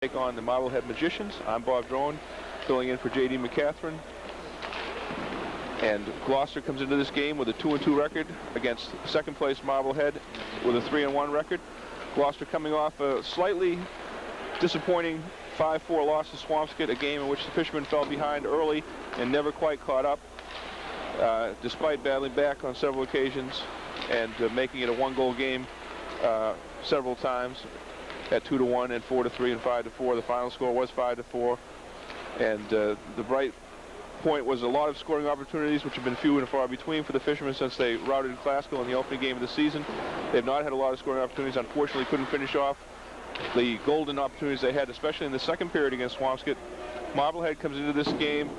Take on the Marblehead Magicians. I'm Bob Drone, filling in for J.D. McCatherine. And Gloucester comes into this game with a 2-2 record against second place Marblehead with a 3-1 record. Gloucester coming off a slightly disappointing 5-4 loss to Swampscott, a game in which the Fishermen fell behind early and never quite caught up, despite battling back on several occasions and making it a one-goal game several times at 2-1 and 4-3 and 5-4. The final score was 5-4, and the bright point was a lot of scoring opportunities, which have been few and far between for the Fishermen since they routed Glasgow in the opening game of the season. They've not had a lot of scoring opportunities. Unfortunately, couldn't finish off the golden opportunities they had, especially in the second period against Swampscott. Marblehead comes into this game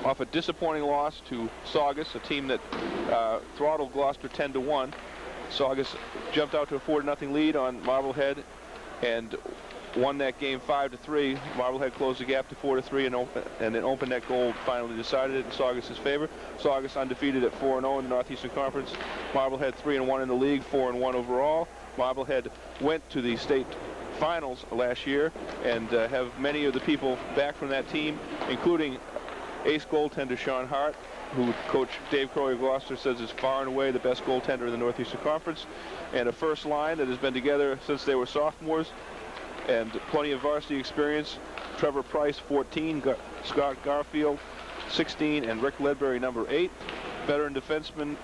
off a disappointing loss to Saugus, a team that throttled Gloucester 10-1. Saugus jumped out to a 4-0 lead on Marblehead and won that game 5-3. Marblehead closed the gap to 4-3, and an open net goal finally decided it in Saugus' favor. Saugus undefeated at 4-0 in the Northeastern Conference. Marblehead 3-1 in the league, 4-1 overall. Marblehead went to the state finals last year and have many of the people back from that team, including ace goaltender Sean Hart, who Coach Dave Crowley of Gloucester says is far and away the best goaltender in the Northeastern Conference, and a first line that has been together since they were sophomores, and plenty of varsity experience. Trevor Price, 14, Scott Garfield, 16, and Rick Ledbury, number 8. Veteran defenseman,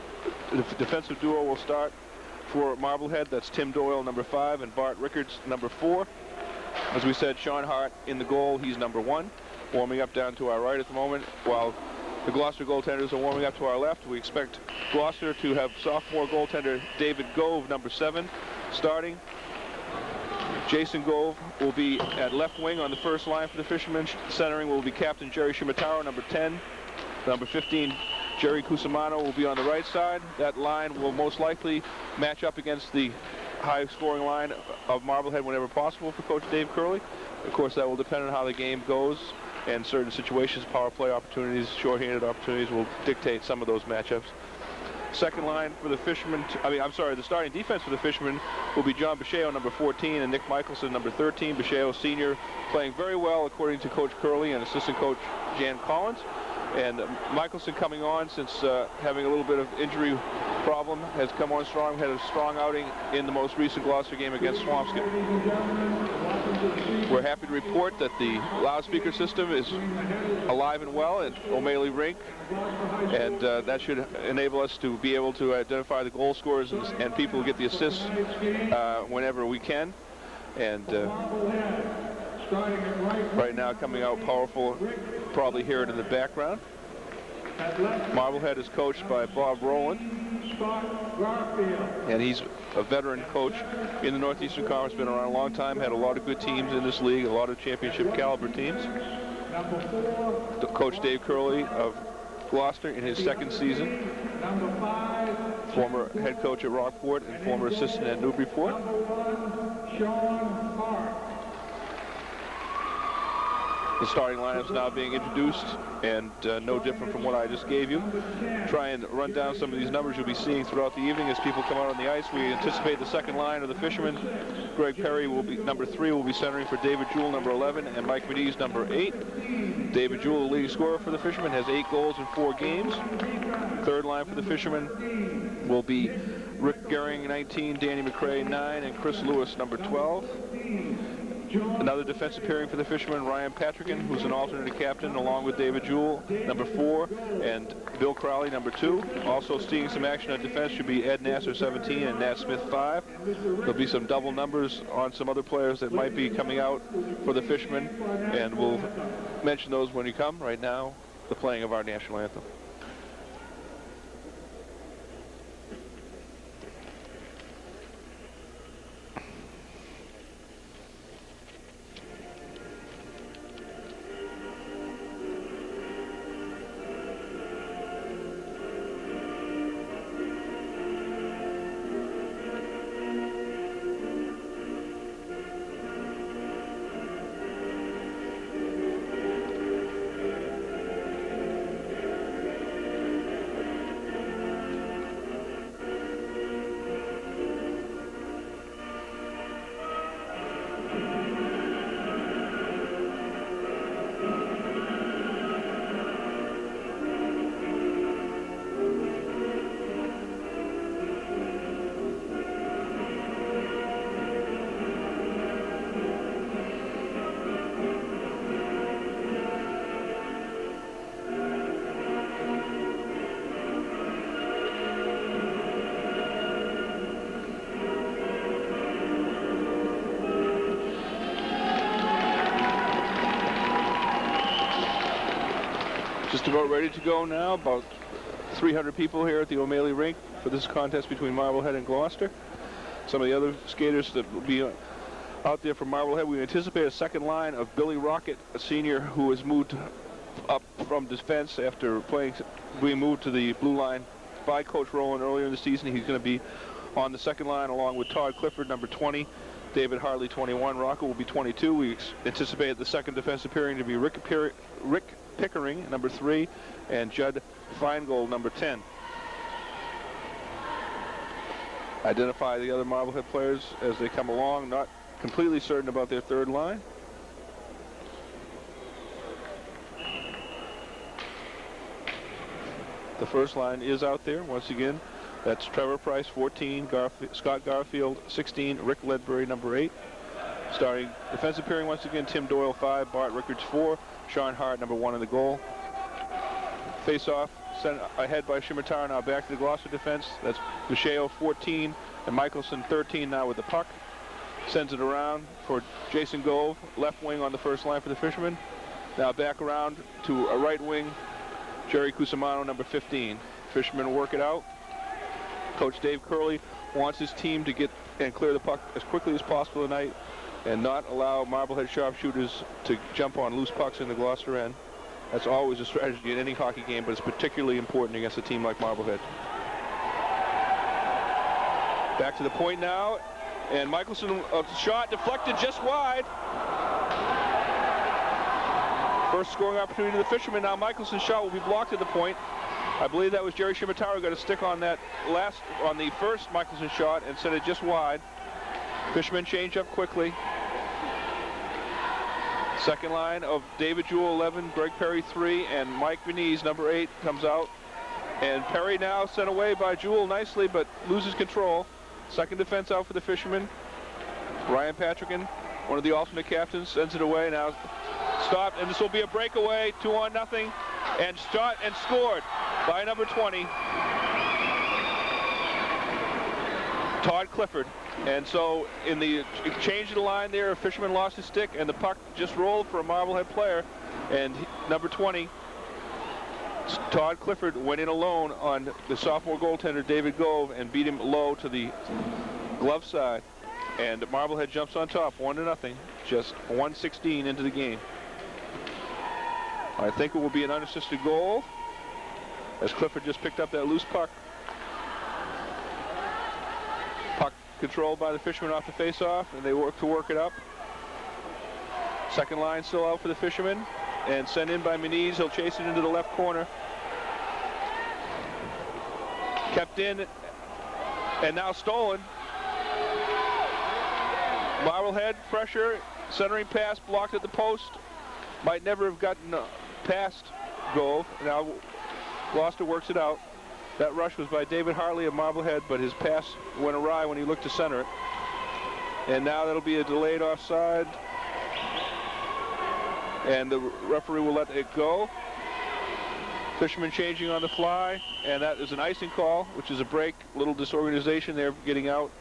the defensive duo will start for Marblehead. That's Tim Doyle, number 5, and Bart Rickards, number 4. As we said, Sean Hart in the goal, he's number 1, warming up down to our right at the moment, while the Gloucester goaltenders are warming up to our left. We expect Gloucester to have sophomore goaltender David Gove, number 7, starting. Jason Gove will be at left wing on the first line for the Fishermen. Centering will be Captain Jerry Shimataro, number 10. Number 15, Jerry Cusimano, will be on the right side. That line will most likely match up against the high-scoring line of Marblehead whenever possible for Coach Dave Curley. Of course, that will depend on how the game goes, and certain situations, power play opportunities, shorthanded opportunities will dictate some of those matchups. Second line for the Fishermen, the starting defense for the Fishermen will be John Bicheo, number 14, and Nick Michelson, number 13. Bicheo, senior, playing very well according to Coach Curley and assistant coach Jan Collins. And Michelson coming on since having a little bit of injury problem, has come on strong, had a strong outing in the most recent Gloucester game against Swampscott. We're happy to report that the loudspeaker system is alive and well at O'Malley Rink, and that should enable us to be able to identify the goal scorers and people who get the assists whenever we can. And right now coming out powerful, probably hear it in the background. Marblehead is coached by Bob Rowland, and he's a veteran coach in the Northeastern Conference, been around a long time, had a lot of good teams in this league, a lot of championship caliber teams. The Coach Dave Curley of Gloucester in his second season, former head coach at Rockport and former assistant at Newburyport. The starting lineup is now being introduced, and no different from what I just gave you. Try and run down some of these numbers you'll be seeing throughout the evening as people come out on the ice. We anticipate the second line of the Fishermen. Greg Perry will be number 3, will be centering for David Jewell, number 11, and Mike McNeese, number 8. David Jewell, the leading scorer for the Fishermen, has 8 goals in 4 games. Third line for the Fishermen will be Rick Gehring, 19, Danny McCrae, 9, and Chris Lewis, number 12. Another defense appearing for the Fishermen, Ryan Patrickin, who's an alternate captain, along with David Jewell, number 4, and Bill Crowley, number 2. Also seeing some action on defense should be Ed Nasser, 17, and Nat Smith, 5. There'll be some double numbers on some other players that might be coming out for the Fishermen, and we'll mention those when we come. Right now, the playing of our national anthem. Just about ready to go now. About 300 people here at the O'Malley Rink for this contest between Marblehead and Gloucester. Some of the other skaters that will be out there for Marblehead. We anticipate a second line of Billy Rocket, a senior who has moved up from defense after being moved to the blue line by Coach Rowland earlier in the season. He's going to be on the second line along with Todd Clifford, number 20, David Hartley, 21. Rocket will be 22. We anticipate the second defensive pairing to be Rick Pickering, number 3, and Judd Feingold, number 10. Identify the other Marblehead players as they come along. Not completely certain about their third line. The first line is out there once again. That's Trevor Price, 14, Scott Garfield, 16, Rick Ledbury, number 8. Starting defensive pairing once again, Tim Doyle, 5, Bart Rickards, 4, Sean Hart, number 1 in the goal. Face-off, sent ahead by Shimotaro, now back to the Gloucester defense. That's Bisheo, 14, and Michelson, 13, now with the puck. Sends it around for Jason Gove, left wing on the first line for the Fishermen. Now back around to a right wing, Jerry Cusimano, number 15. Fishermen work it out. Coach Dave Curley wants his team to get and clear the puck as quickly as possible tonight and not allow Marblehead sharpshooters to jump on loose pucks in the Gloucester end. That's always a strategy in any hockey game, but it's particularly important against a team like Marblehead. Back to the point now, and Michelson, a shot deflected just wide. First scoring opportunity to the Fishermen. Now Michelson's shot will be blocked at the point. I believe that was Jerry Shimotaro got a stick on that on the first Michelson shot and sent it just wide. Fishermen change up quickly. Second line of David Jewell, 11, Greg Perry, 3, and Mike Veniz, number 8, comes out. And Perry now sent away by Jewell nicely, but loses control. Second defense out for the Fishermen. Ryan Patrickin, one of the alternate captains, sends it away. Now stopped, and this will be a breakaway, 2-0, and shot and scored by number 20, Todd Clifford. And so in the change of the line there, a Fisherman lost his stick, and the puck just rolled for a Marblehead player, and number 20, Todd Clifford, went in alone on the sophomore goaltender David Gove and beat him low to the glove side. And Marblehead jumps on top, 1-0, just 1:16 into the game. I think it will be an unassisted goal as Clifford just picked up that loose puck. Puck controlled by the Fishermen off the face-off, and they work it up. Second line still out for the Fishermen, and sent in by Meniz. He'll chase it into the left corner. Kept in, and now stolen. Marblehead pressure, centering pass blocked at the post. Might never have gotten past Gove. Now Gloucester works it out. That rush was by David Hartley of Marblehead, but his pass went awry when he looked to center it. And now that'll be a delayed offside. And the referee will let it go. Fishermen changing on the fly, and that is an icing call, which is a break. Little disorganization there getting out.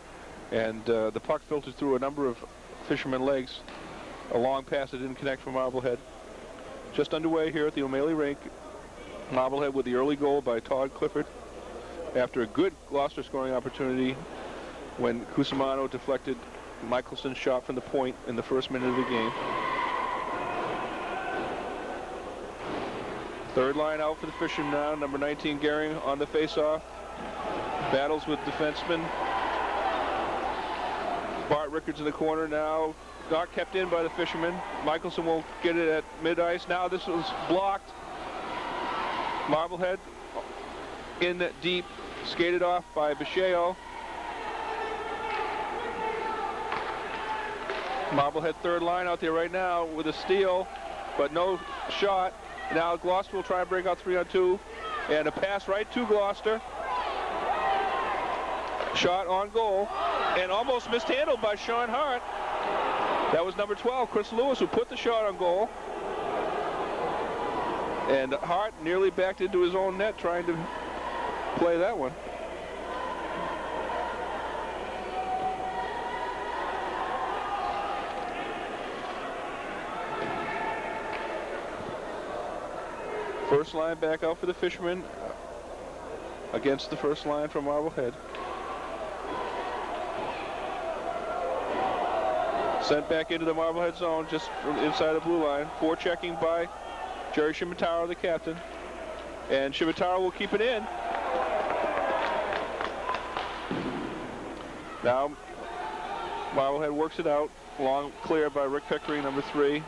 And the puck filtered through a number of Fishermen legs. A long pass that didn't connect for Marblehead. Just underway here at the O'Malley Rink. Marblehead with the early goal by Todd Clifford after a good Gloucester scoring opportunity when Cusimano deflected Michelson's shot from the point in the first minute of the game. Third line out for the Fishermen now. Number 19, Gehring on the face-off. Battles with defensemen. Bart Rickards in the corner now. Not kept in by the Fishermen. Michelson will get it at mid-ice. Now this was blocked. Marblehead in deep, skated off by Bisheo. Marblehead third line out there right now with a steal, but no shot. Now Gloucester will try and break out 3-on-2, and a pass right to Gloucester. Shot on goal, and almost mishandled by Sean Hart. That was number 12, Chris Lewis, who put the shot on goal. And Hart nearly backed into his own net trying to play that one. First line back out for the Fishermen against the first line from Marblehead. Sent back into the Marblehead zone just inside the blue line. Forechecking by Jerry Shimataro, the captain. And Shimataro will keep it in. Now Marblehead works it out. Long clear by Rick Pickering, number 3.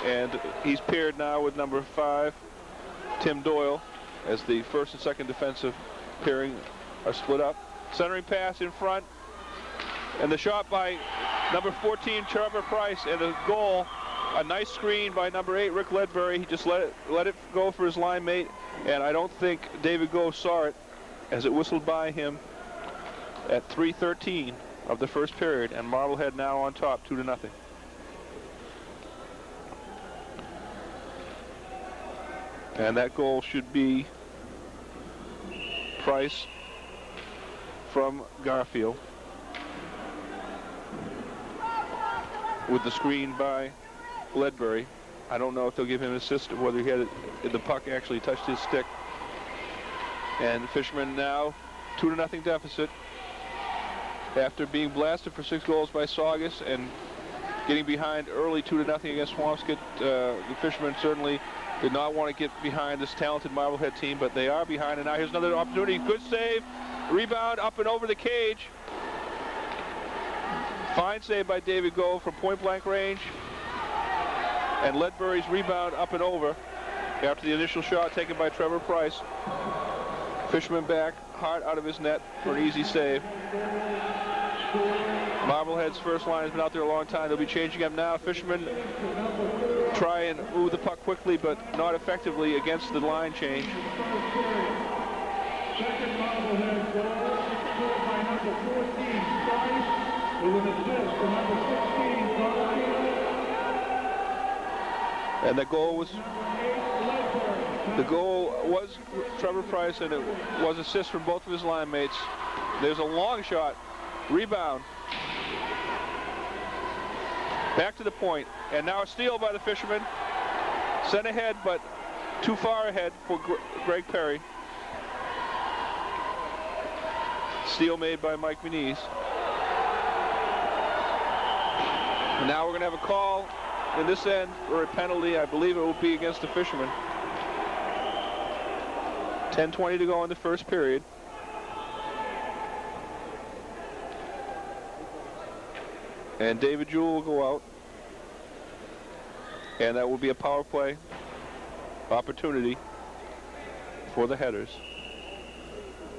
And he's paired now with number 5, Tim Doyle, as the first and second defensive pairing are split up. Centering pass in front. And the shot by number 14, Trevor Price, and a goal. A nice screen by number 8, Rick Ledbury. He just let it go for his line mate, and I don't think David Gove saw it as it whistled by him at 3:13 of the first period, and Marblehead now on top, 2-0. And that goal should be Price from Garfield, with the screen by Ledbury. I don't know if they'll give him an assist or whether he had it, the puck actually touched his stick. And Fishermen now 2-0 deficit after being blasted for 6 goals by Saugus and getting behind early 2-0 against Swampscott. The Fishermen certainly did not want to get behind this talented Marblehead team, but they are behind. And now here's another opportunity. Good save. Rebound up and over the cage. Fine save by David Gove from point-blank range. And Ledbury's rebound up and over after the initial shot taken by Trevor Price. Fisherman back, Hart out of his net for an easy save. Marblehead's first line has been out there a long time. They'll be changing up now. Fishermen try and move the puck quickly, but not effectively against the line change. Second Marblehead goal by number 14, Price, with an assist from number 16, and the goal was Trevor Price, and it was assist from both of his line mates. There's a long shot, rebound, back to the point, and now a steal by the Fishermen. Sent ahead, but too far ahead for Greg Perry. Steal made by Mike Muniz. And now we're going to have a call in this end for a penalty. I believe it will be against the Fishermen. 10:20 to go in the first period. And David Jewell will go out. And that will be a power play opportunity for the Headers.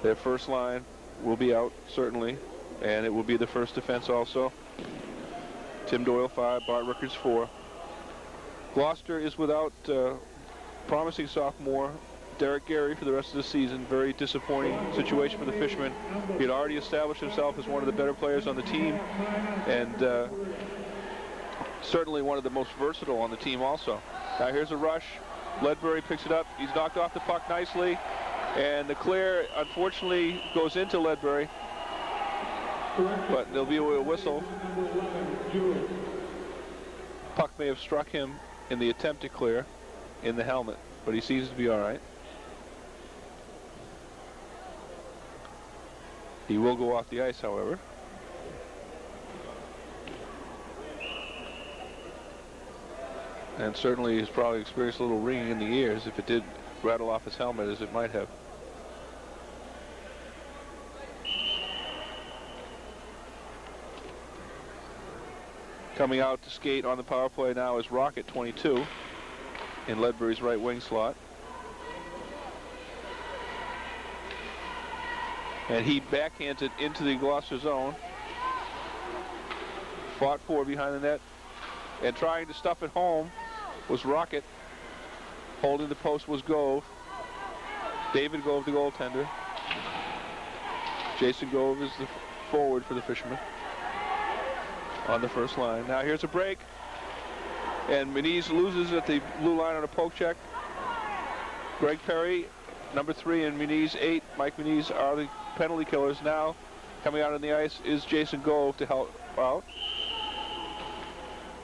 Their first line will be out, certainly, and it will be the first defense also. Tim Doyle 5, Bart Rickards 4. Gloucester is without promising sophomore Derek Gary for the rest of the season. Very disappointing situation for the Fishermen. He had already established himself as one of the better players on the team, and certainly one of the most versatile on the team also. Now here's a rush. Ledbury picks it up. He's knocked off the puck nicely, and the clear unfortunately goes into Ledbury, but there'll be a whistle. Puck may have struck him in the attempt to clear in the helmet, but he seems to be all right. He will go off the ice, however. And certainly he's probably experienced a little ringing in the ears if it did rattle off his helmet, as it might have. Coming out to skate on the power play now is Rocket 22 in Ledbury's right wing slot. And he backhanded into the Gloucester zone. Fought for behind the net. And trying to stuff it home was Rocket. Holding the post was Gove. David Gove, the goaltender. Jason Gove is the forward for the Fishermen on the first line. Now here's a break. And Muniz loses at the blue line on a poke check. Greg Perry, number 3, and Muniz 8. Mike Muniz are the penalty killers. Now coming out on the ice is Jason Gove to help out.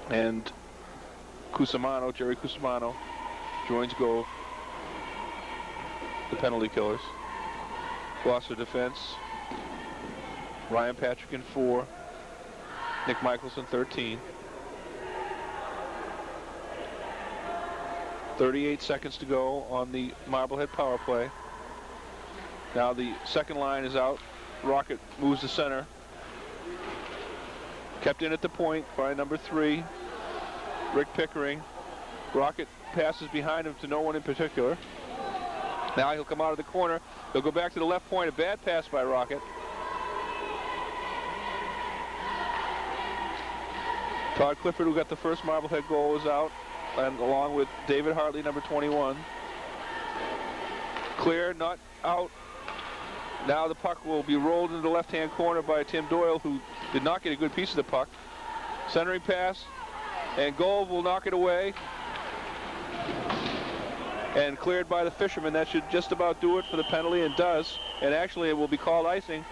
And Cusimano, Jerry Cusimano, joins Gove the penalty killers. Gloucester defense. Ryan Patrick in 4. Nick Michelson 13. 38 seconds to go on the Marblehead power play. Now the second line is out. Rocket moves to center. Kept in at the point by number 3, Rick Pickering. Rocket passes behind him to no one in particular. Now he'll come out of the corner. He'll go back to the left point. A bad pass by Rocket. Todd Clifford, who got the first Marblehead goal, is out, and along with David Hartley, number 21. Clear, not out. Now the puck will be rolled into the left-hand corner by Tim Doyle, who did not get a good piece of the puck. Centering pass, and Gove will knock it away. And cleared by the Fisherman. That should just about do it for the penalty, and does. And actually it will be called icing,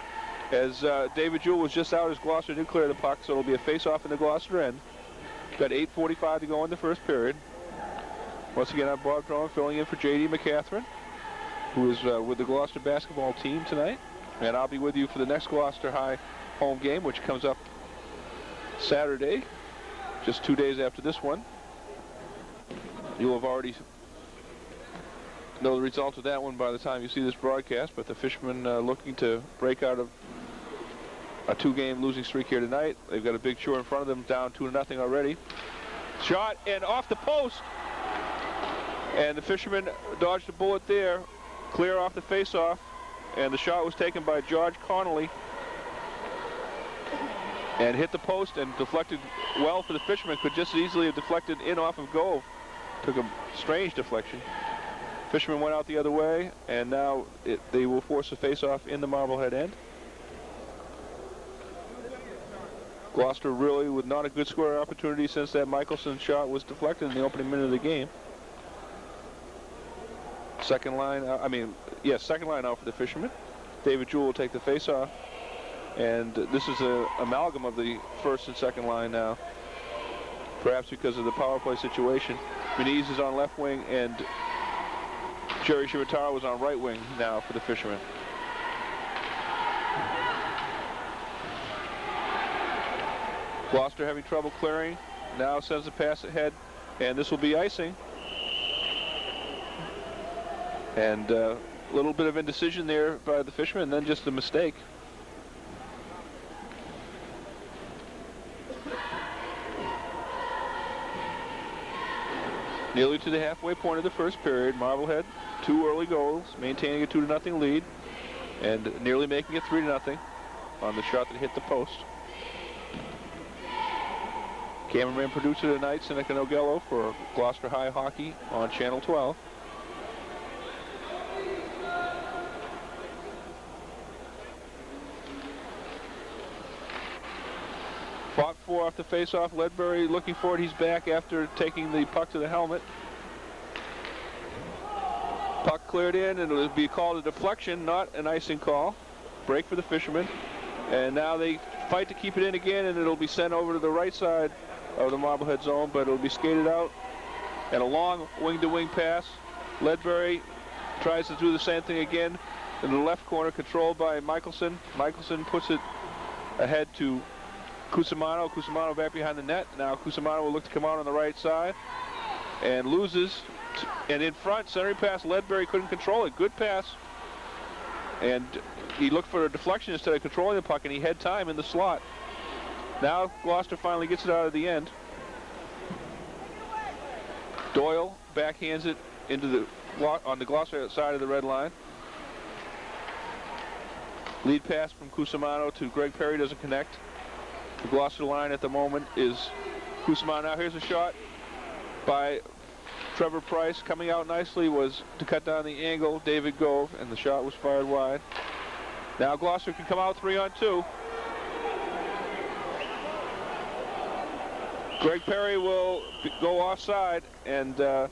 as David Jewell was just out as Gloucester did clear the puck, so it'll be a face-off in the Gloucester end. Got 8:45 to go in the first period. Once again, I'm Bob Drone filling in for J.D. McCatherine, who is with the Gloucester basketball team tonight. And I'll be with you for the next Gloucester High home game, which comes up Saturday, just 2 days after this one. You'll have already know the result of that one by the time you see this broadcast, but the Fishermen looking to break out of a 2-game losing streak here tonight. They've got a big chore in front of them, down 2-0 already. Shot, and off the post. And the Fishermen dodged a bullet there, clear off the face-off, and the shot was taken by George Connolly and hit the post and deflected well for the Fishermen. Could just as easily have deflected in off of Gove. Took a strange deflection. Fishermen went out the other way, and now they will force a face-off in the Marblehead end. Gloucester really with not a good scoring opportunity since that Michelson shot was deflected in the opening minute of the game. Second line out for the Fishermen. David Jewell will take the face-off, and this is an amalgam of the first and second line now, perhaps because of the power play situation. Muniz is on left wing, and Jerry Shibataro was on right wing now for the Fishermen. Gloucester having trouble clearing, now sends a pass ahead, and this will be icing. And a little bit of indecision there by the Fishermen, and then just a mistake. Nearly to the halfway point of the first period, Marblehead, 2 early goals, maintaining a 2-0 lead, and nearly making it 3-0 on the shot that hit the post. Cameraman producer tonight, Seneca Nogello, for Gloucester High Hockey on Channel 12. Fought for off the face-off. Ledbury looking for it. He's back after taking the puck to the helmet. Puck cleared in, and it'll be called a deflection, not an icing call. Break for the Fishermen. And now they fight to keep it in again, and it'll be sent over to the right side of the Marblehead zone, but it'll be skated out. And a long wing-to-wing pass. Ledbury tries to do the same thing again in the left corner, controlled by Michelson. Michelson puts it ahead to Cusimano. Cusimano back behind the net. Now Cusimano will look to come out on the right side and loses. And in front, centering pass, Ledbury couldn't control it. Good pass. And he looked for a deflection instead of controlling the puck, and he had time in the slot. Now Gloucester finally gets it out of the end. Doyle backhands it into on the Gloucester side of the red line. Lead pass from Cusimano to Greg Perry doesn't connect. The Gloucester line at the moment is Cusimano. Now here's a shot by Trevor Price. Coming out nicely was to cut down the angle, David Gove, and the shot was fired wide. Now Gloucester can come out 3-on-2. Greg Perry will go offside, and for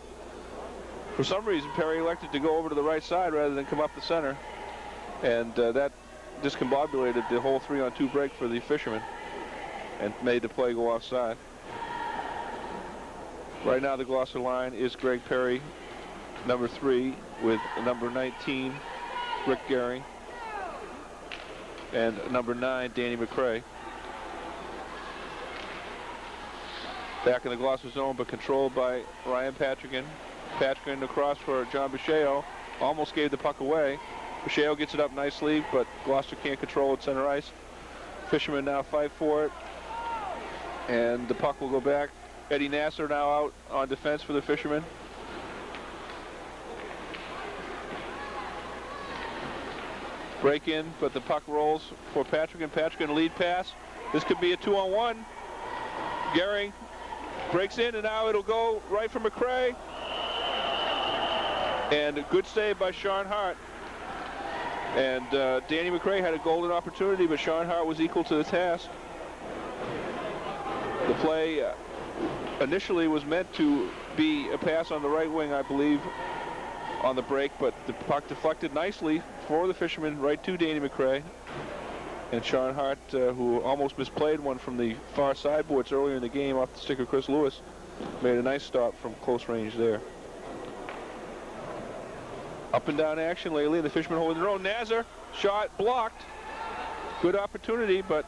some reason Perry elected to go over to the right side rather than come up the center, and that discombobulated the whole 3-on-2 break for the Fishermen and made the play go offside. Right now the Gloucester line is Greg Perry, number 3 with number 19, Rick Gehring, and number 9, Danny McCray. Back in the Gloucester zone, but controlled by Ryan Patrigan. Patrigan across for John Biccheo. Almost gave the puck away. Biccheo gets it up nicely, but Gloucester can't control it center ice. Fishermen now fight for it, and the puck will go back. Eddie Nasser now out on defense for the Fishermen. Break in, but the puck rolls for Patrigan. Patrigan lead pass. This could be a 2-on-1. Gehring breaks in, and now it'll go right for McCray. And a good save by Sean Hart. And Danny McCray had a golden opportunity, but Sean Hart was equal to the task. The play initially was meant to be a pass on the right wing, I believe, on the break, but the puck deflected nicely for the Fishermen right to Danny McCray. And Sean Hart, who almost misplayed one from the far sideboards earlier in the game off the stick of Chris Lewis, made a nice stop from close range there. Up and down action lately, the Fishermen holding their own. Nazar, shot blocked. Good opportunity, but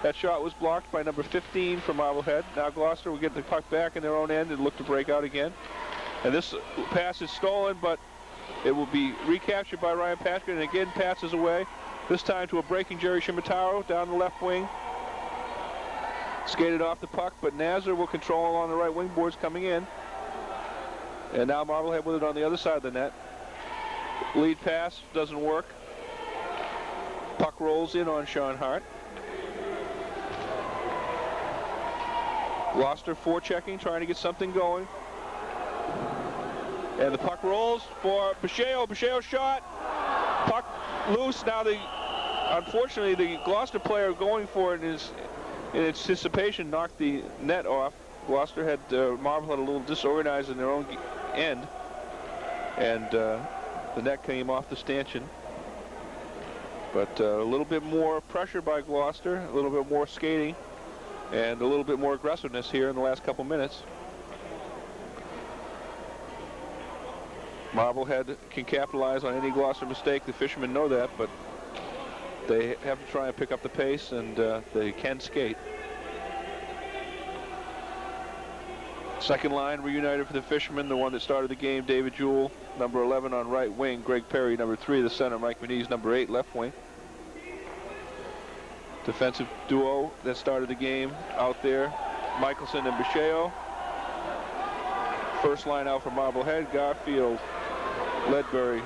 that shot was blocked by number 15 from Marblehead. Now Gloucester will get the puck back in their own end and look to break out again. And this pass is stolen, but it will be recaptured by Ryan Patrick, and again passes away. This time to a breaking Jerry Shimataro down the left wing. Skated off the puck, but Nazar will control on the right wing boards coming in. And now Marblehead with it on the other side of the net. Lead pass doesn't work. Puck rolls in on Sean Hart. Gloucester forechecking, trying to get something going. And the puck rolls for Biccheo. Biccheo shot. Puck loose. Now unfortunately, the Gloucester player going for it in anticipation knocked the net off. Gloucester had Marblehead a little disorganized in their own end, and the net came off the stanchion. But a little bit more pressure by Gloucester, a little bit more skating, and a little bit more aggressiveness here in the last couple minutes. Marblehead can capitalize on any Gloucester mistake. The Fishermen know that, but they have to try and pick up the pace, and they can skate. Second line reunited for the Fishermen, the one that started the game, David Jewell, number 11 on right wing, Greg Perry, number 3, the center, Mike Manise, number 8, left wing. Defensive duo that started the game out there, Michelson and Biccheo. First line out for Marblehead, Garfield, Ledbury.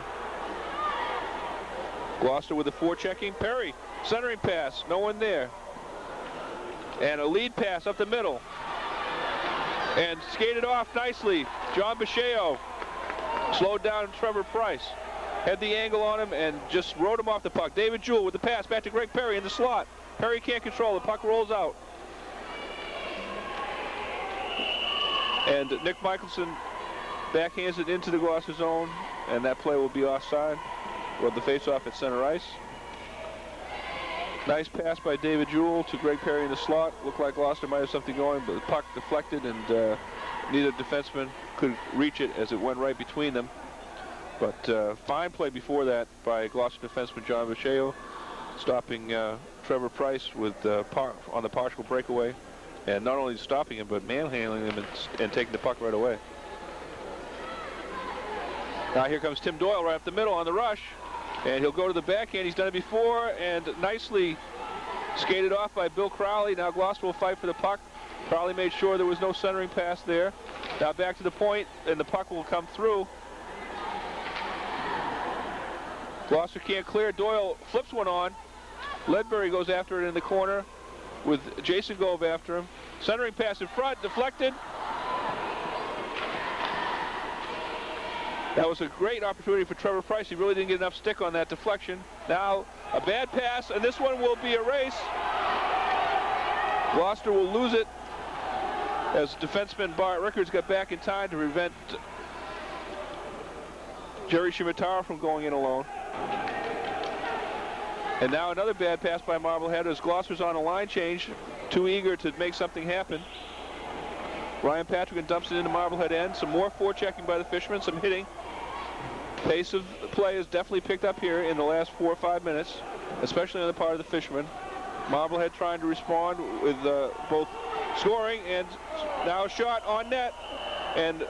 Gloucester with the forechecking, Perry, centering pass, no one there. And a lead pass up the middle. And skated off nicely, John Biccheo. Slowed down Trevor Price. Had the angle on him and just rode him off the puck. David Jewell with the pass back to Greg Perry in the slot. Perry can't control, the puck rolls out. And Nick Michelson backhands it into the Gloucester zone, and that play will be offside. Well, the face-off at center ice. Nice pass by David Jewell to Greg Perry in the slot. Looked like Gloucester might have something going, but the puck deflected, and neither defenseman could reach it as it went right between them. But fine play before that by Gloucester defenseman John Biccheo, stopping Trevor Price with on the partial breakaway, and not only stopping him, but manhandling him and taking the puck right away. Now here comes Tim Doyle right up the middle on the rush, and he'll go to the backhand. He's done it before, and nicely skated off by Bill Crowley. Now Gloucester will fight for the puck. Crowley made sure there was no centering pass there. Now back to the point, and the puck will come through. Gloucester can't clear. Doyle flips one on. Ledbury goes after it in the corner with Jason Gove after him. Centering pass in front, deflected. That was a great opportunity for Trevor Price. He really didn't get enough stick on that deflection. Now a bad pass, and this one will be a race. Gloucester will lose it as defenseman Bart Rickards got back in time to prevent Jerry Shimataro from going in alone. And now another bad pass by Marblehead as Gloucester's on a line change, too eager to make something happen. Ryan Patrick dumps it into Marblehead end. Some more forechecking by the fishermen, some hitting. Pace of play is definitely picked up here in the last 4 or 5 minutes, especially on the part of the fishermen. Marblehead trying to respond with both scoring and now a shot on net. And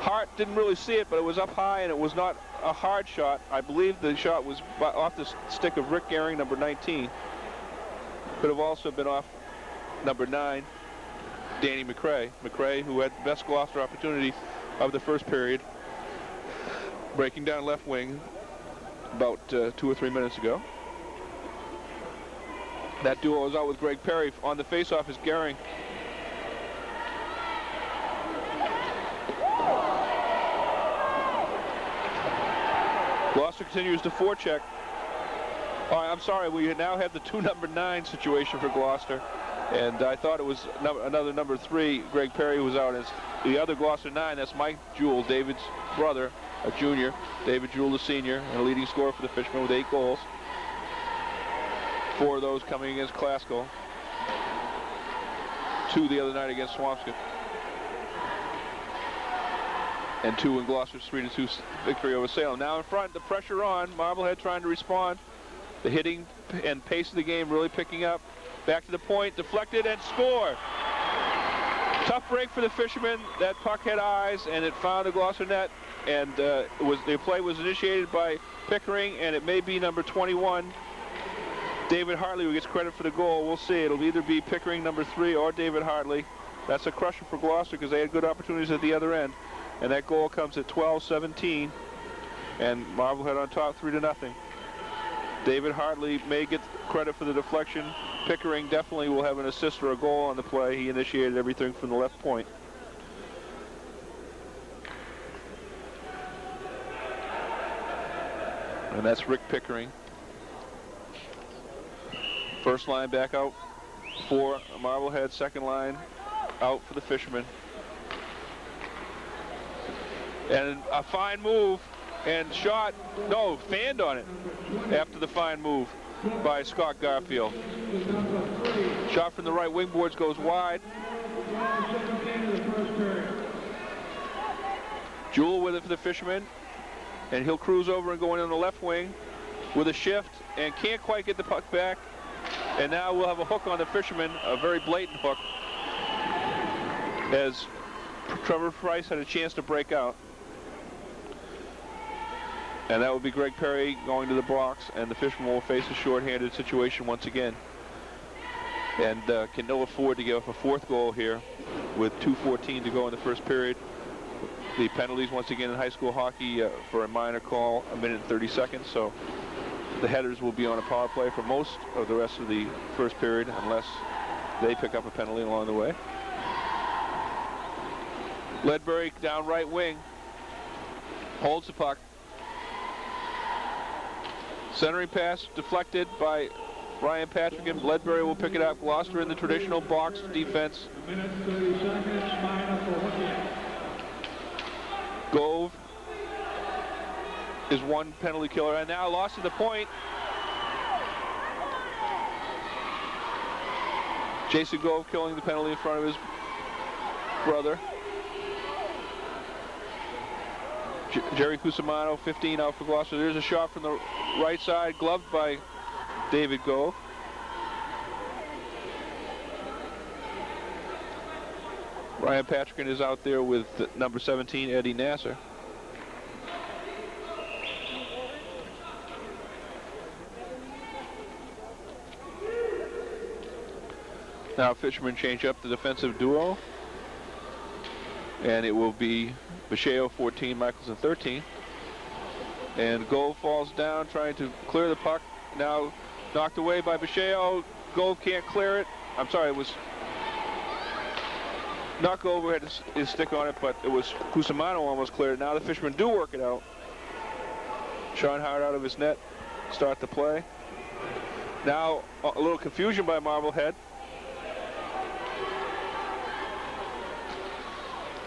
Hart didn't really see it, but it was up high and it was not a hard shot. I believe the shot was off the stick of Rick Gehring, number 19. Could have also been off number 9, Danny McCrae. McCrae, who had the best Gloucester opportunity of the first period, breaking down left wing about 2 or 3 minutes ago. That duo is out with Greg Perry. On the faceoff is Gehring. Gloucester continues to forecheck. Oh, I'm sorry, we now have the 2 number 9 situation for Gloucester. And I thought it was another number 3, Greg Perry, was out as the other Gloucester 9. That's Mike Jewell, David's brother, a junior. David Jewell, the senior, and a leading scorer for the Fishermen with 8 goals. 4 of those coming against Glasgow. 2 the other night against Swampscott. And 2 in Gloucester's 3-2 victory over Salem. Now in front, the pressure on. Marblehead trying to respond. The hitting and pace of the game really picking up. Back to the point, deflected and score. Tough break for the Fishermen. That puck had eyes and it found the Gloucester net. And the play was initiated by Pickering, and it may be number 21, David Hartley, who gets credit for the goal. We'll see. It'll either be Pickering, number 3, or David Hartley. That's a crusher for Gloucester because they had good opportunities at the other end. And that goal comes at 12-17. And Marblehead on top 3-0. David Hartley may get credit for the deflection. Pickering definitely will have an assist or a goal on the play. He initiated everything from the left point. And that's Rick Pickering. First line back out for Marblehead. Second line out for the Fishermen. And a fine move and shot, no, fanned on it after the fine move by Scott Garfield. Shot from the right wing boards goes wide. Jewell with it for the Fishermen, and he'll cruise over and go in on the left wing with a shift and can't quite get the puck back. And now we'll have a hook on the Fishermen, a very blatant hook, as Trevor Price had a chance to break out. And that will be Greg Perry going to the box, and the Fishermen will face a shorthanded situation once again. And can ill afford to give up a 4th goal here with 2:14 to go in the first period. The penalties once again in high school hockey for a minor call, 1 minute and 30 seconds. So the headers will be on a power play for most of the rest of the first period unless they pick up a penalty along the way. Ledbury down right wing, holds the puck. Centering pass deflected by Ryan Patrick, and Ledbury will pick it up. Gloucester in the traditional box defense. Gove is one penalty killer, and now lost at the point. Jason Gove killing the penalty in front of his brother. Jerry Cusimano, 15 out for Gloucester. There's a shot from the right side, gloved by David Gove. Ryan Patrick is out there with number 17, Eddie Nasser. Now Fishermen change up the defensive duo, and it will be Basheo 14, Michelson 13. And Gove falls down trying to clear the puck. Now knocked away by Basheo. Gove can't clear it. I'm sorry, it was not Gove who had his stick on it, but it was Cusimano almost cleared it. Now the Fishermen do work it out. Sean Howard out of his net, start the play. Now a little confusion by Marblehead.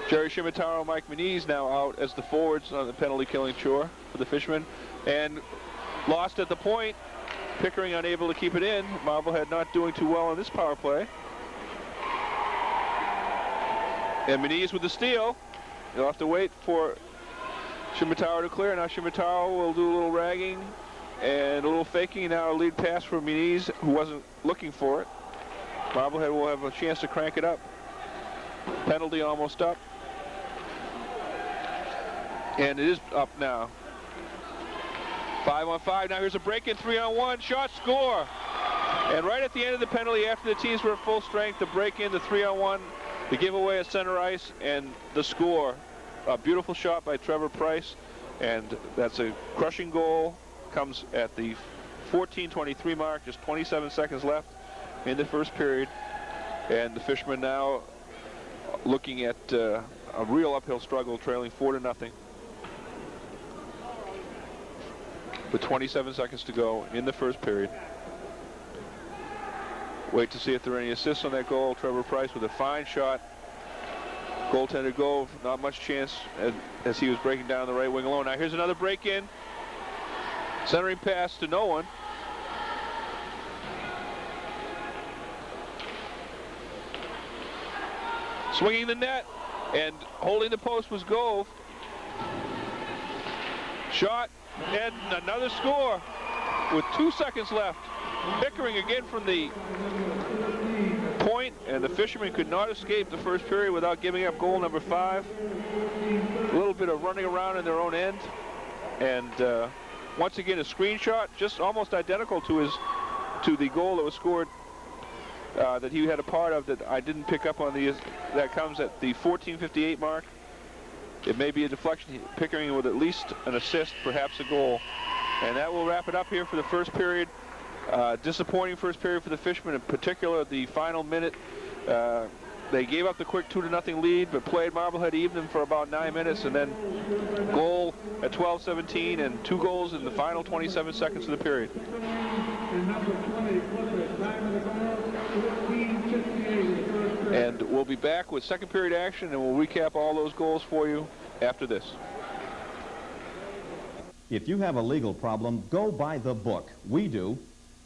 Jerry Shimataro, Mike Muniz now out as the forwards on the penalty killing chore for the Fishermen. And lost at the point. Pickering unable to keep it in. Marblehead not doing too well on this power play. And Muniz with the steal. You'll have to wait for Shimotaro to clear. Now Shimotaro will do a little ragging and a little faking. Now a lead pass for Muniz, who wasn't looking for it. Marblehead will have a chance to crank it up. Penalty almost up. And it is up now. 5-on-5. Now here's a break-in, 3-on-1. Shot, score. And right at the end of the penalty, after the teams were at full strength, the break-in, the 3-on-1, the giveaway at center ice, and the score. A beautiful shot by Trevor Price, and that's a crushing goal. Comes at the 14:23 mark, just 27 seconds left in the first period. And the Fishermen now looking at a real uphill struggle, trailing 4-0. With 27 seconds to go in the first period. Wait to see if there are any assists on that goal. Trevor Price with a fine shot. Goaltender Gove, not much chance as he was breaking down the right wing alone. Now here's another break-in. Centering pass to no one. Swinging the net and holding the post was Gove. Shot and another score with 2 seconds left. Pickering again from the point, and the Fishermen could not escape the first period without giving up goal number 5. A little bit of running around in their own end, and once again a screenshot just almost identical to the goal that was scored that he had a part of that I didn't pick up on. That comes at the 14:58 mark. It may be a deflection. Pickering with at least an assist, perhaps a goal, and that will wrap it up here for the first period. Disappointing first period for the Fishermen, in particular the final minute. They gave up the quick 2-0 lead, but played Marblehead even for about 9 minutes, and then goal at 12:17 and 2 goals in the final 27 seconds of the period. And we'll be back with second period action, and we'll recap all those goals for you after this. If you have a legal problem, go by the book. We do.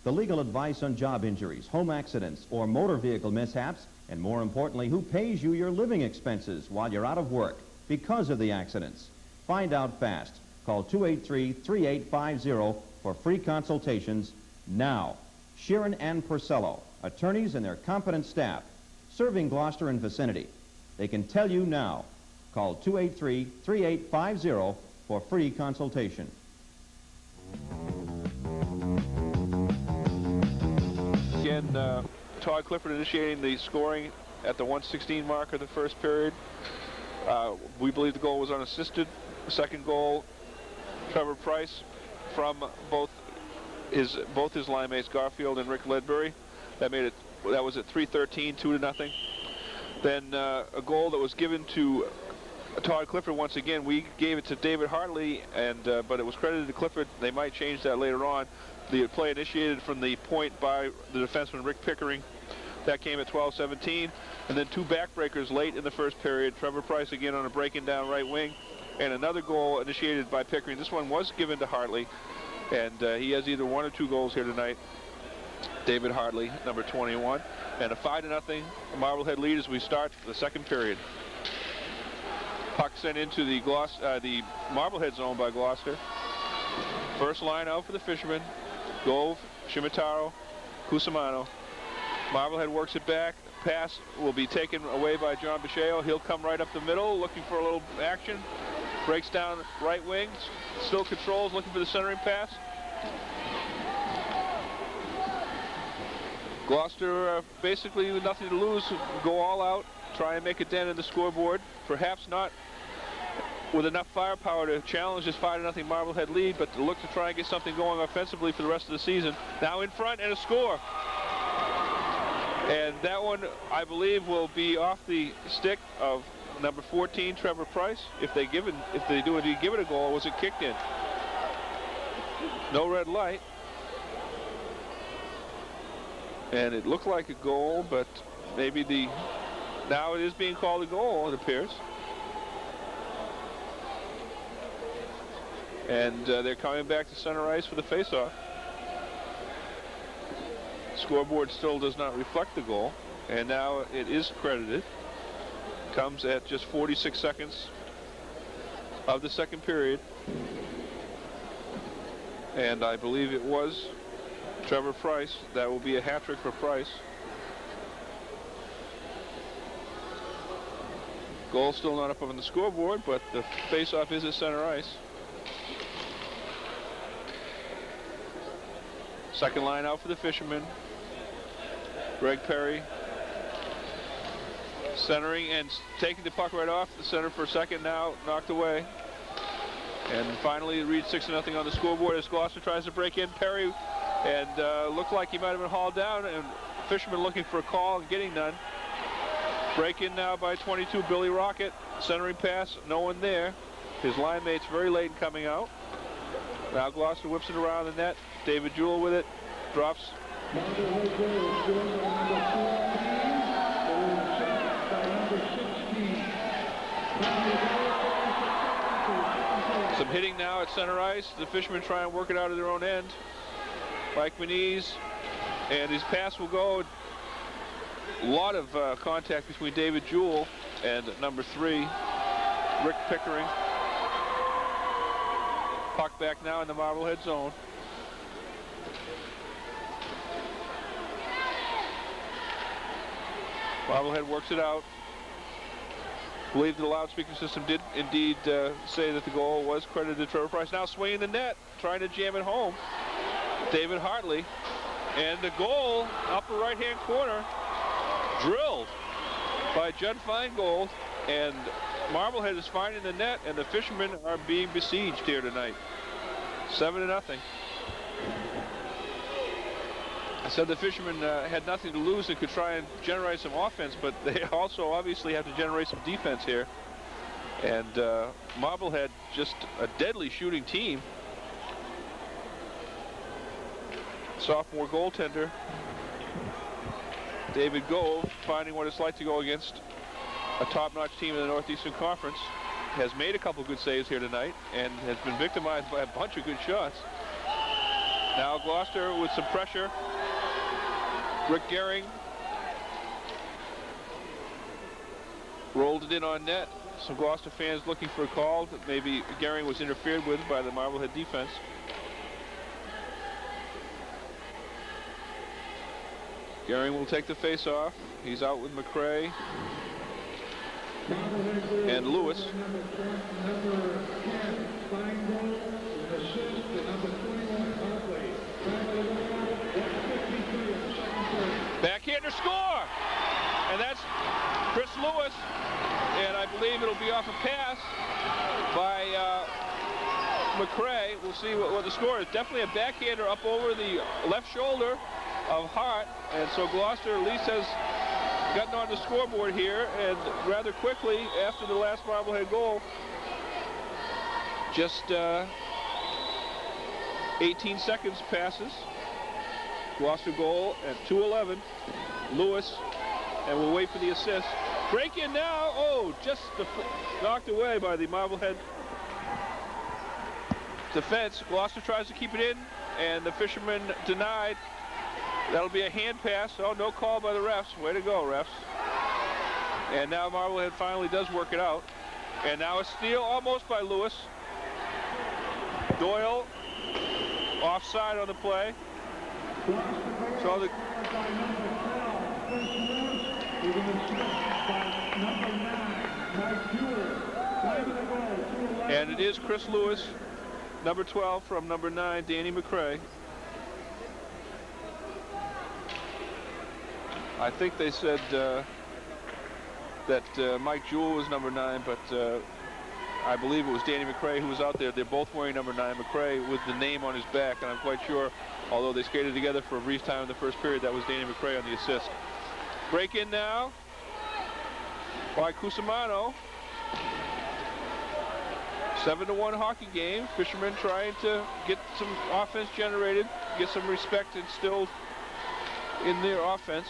The legal advice on job injuries, home accidents, or motor vehicle mishaps, and more importantly, who pays you your living expenses while you're out of work because of the accidents. Find out fast. Call 283-3850 for free consultations now. Sheeran and Purcello, attorneys and their competent staff, serving Gloucester and vicinity. They can tell you now. Call 283-3850 for free consultation. Again, Todd Clifford initiating the scoring at the 1:16 mark of the first period. We believe the goal was unassisted. Second goal, Trevor Price from both his line mates Garfield and Rick Ledbury. That made it. That was at 3:13, 2-0. Then a goal that was given to Todd Clifford once again. We gave it to David Hartley, and but it was credited to Clifford. They might change that later on. The play initiated from the point by the defenseman Rick Pickering. That came at 12:17, and then 2 backbreakers late in the first period. Trevor Price again on a breaking down right wing, and another goal initiated by Pickering. This one was given to Hartley, and he has either 1 or 2 goals here tonight. David Hartley, number 21, and a 5-0 Marblehead lead as we start the second period. Puck sent into the Marblehead zone by Gloucester. First line out for the Fishermen. Gove, Shimotaro, Cusimano. Marblehead works it back. Pass will be taken away by John Bicheo. He'll come right up the middle, looking for a little action. Breaks down right wing. Still controls, looking for the centering pass. Gloucester basically with nothing to lose. Go all out. Try and make a dent in the scoreboard. Perhaps not with enough firepower to challenge this 5-0 Marblehead lead, but to look to try and get something going offensively for the rest of the season. Now in front and a score. And that one, I believe, will be off the stick of number 14, Trevor Price. If they do indeed give it a goal, was it kicked in? No red light. And it looked like a goal, but maybe now it is being called a goal, it appears. And they're coming back to center ice for the faceoff. Scoreboard still does not reflect the goal, and now it is credited Comes at just 46 seconds of the second period. And I believe it was Trevor Price. That will be a hat trick for Price. Goal still not up on the scoreboard, but the face-off is at center ice. Second line out for the Fishermen. Greg Perry centering and taking the puck right off the center for a second, now knocked away. And finally it reads 6-0 on the scoreboard as Gloucester tries to break in. Perry, and looked like he might have been hauled down, and Fishermen looking for a call and getting none. Break in now by 22, Billy Rocket. Centering pass, no one there. His line mate's very late in coming out. Now Gloucester whips it around the net. David Jewell with it, drops. Some hitting now at center ice. The Fishermen try and work it out of their own end. Mike Manise, and his pass will go. A lot of contact between David Jewell and number 3, Rick Pickering. Puck back now in the Marblehead zone. Marblehead works it out. I believe the loudspeaker system did indeed say that the goal was credited to Trevor Price. Now swinging the net, trying to jam it home. David Hartley. And the goal, upper right-hand corner, drilled by Judd Feingold. And Marblehead is finding the net, and the Fishermen are being besieged here tonight. 7-0. I said the Fishermen had nothing to lose and could try and generate some offense, but they also obviously have to generate some defense here. And Marblehead, just a deadly shooting team. Sophomore goaltender David Gove, finding what it's like to go against a top-notch team in the Northeastern Conference, has made a couple good saves here tonight and has been victimized by a bunch of good shots. Now Gloucester with some pressure. Rick Gehring rolled it in on net. Some Gloucester fans looking for a call that maybe Gehring was interfered with by the Marblehead defense. Gehring will take the face-off. He's out with McCray and Lewis. Backhander score! And that's Chris Lewis. And I believe it'll be off a pass by McCray. We'll see what the score is. Definitely a backhander up over the left shoulder of Hart. And so Gloucester at least has gotten on the scoreboard here, and rather quickly after the last Marblehead goal. Just 18 seconds passes. Gloucester goal at 2:11. Lewis, and we'll wait for the assist. Break in now. Oh, just knocked away by the Marblehead defense. Gloucester tries to keep it in, and the Fishermen denied. That'll be a hand pass. Oh, no call by the refs. Way to go, refs. And now Marblehead finally does work it out. And now a steal almost by Lewis. Doyle offside on the play. So the and it is Chris Lewis, number 12 from number 9, Danny McCray. I think they said that Mike Jewell was number 9, but I believe it was Danny McCray who was out there. They're both wearing number 9. McCray with the name on his back, and I'm quite sure, although they skated together for a brief time in the first period, that was Danny McCray on the assist. Break in now by Cusimano. 7-1 hockey game. Fishermen trying to get some offense generated, get some respect instilled in their offense.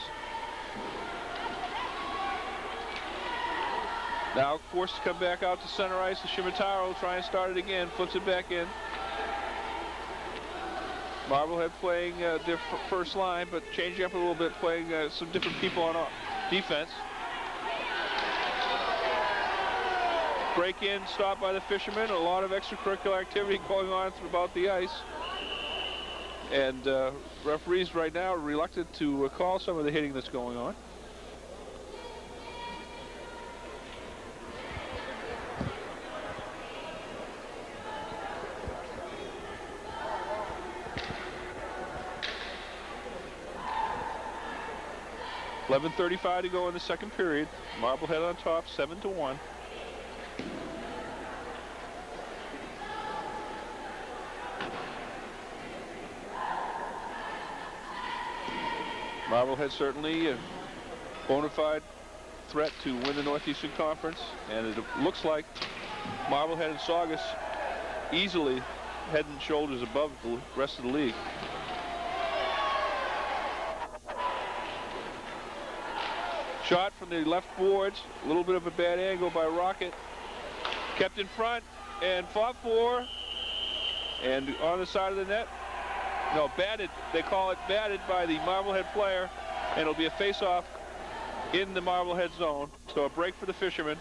Now forced to come back out to center ice. The Shimataro try and start it again, flips it back in. Marblehead playing their first line, but changing up a little bit, playing some different people on defense. Break-in stop by the fishermen. A lot of extracurricular activity going on throughout the ice. And referees right now are reluctant to call some of the hitting that's going on. .11:35 to go in the second period. Marblehead on top, 7-1. Marblehead certainly a bona fide threat to win the Northeastern Conference, and it looks like Marblehead and Saugus easily head and shoulders above the rest of the league. Shot from the left boards, a little bit of a bad angle by Rocket. Kept in front and fought for, and on the side of the net. No, batted. They call it batted by the Marblehead player, and it'll be a face-off in the Marblehead zone. So a break for the fishermen,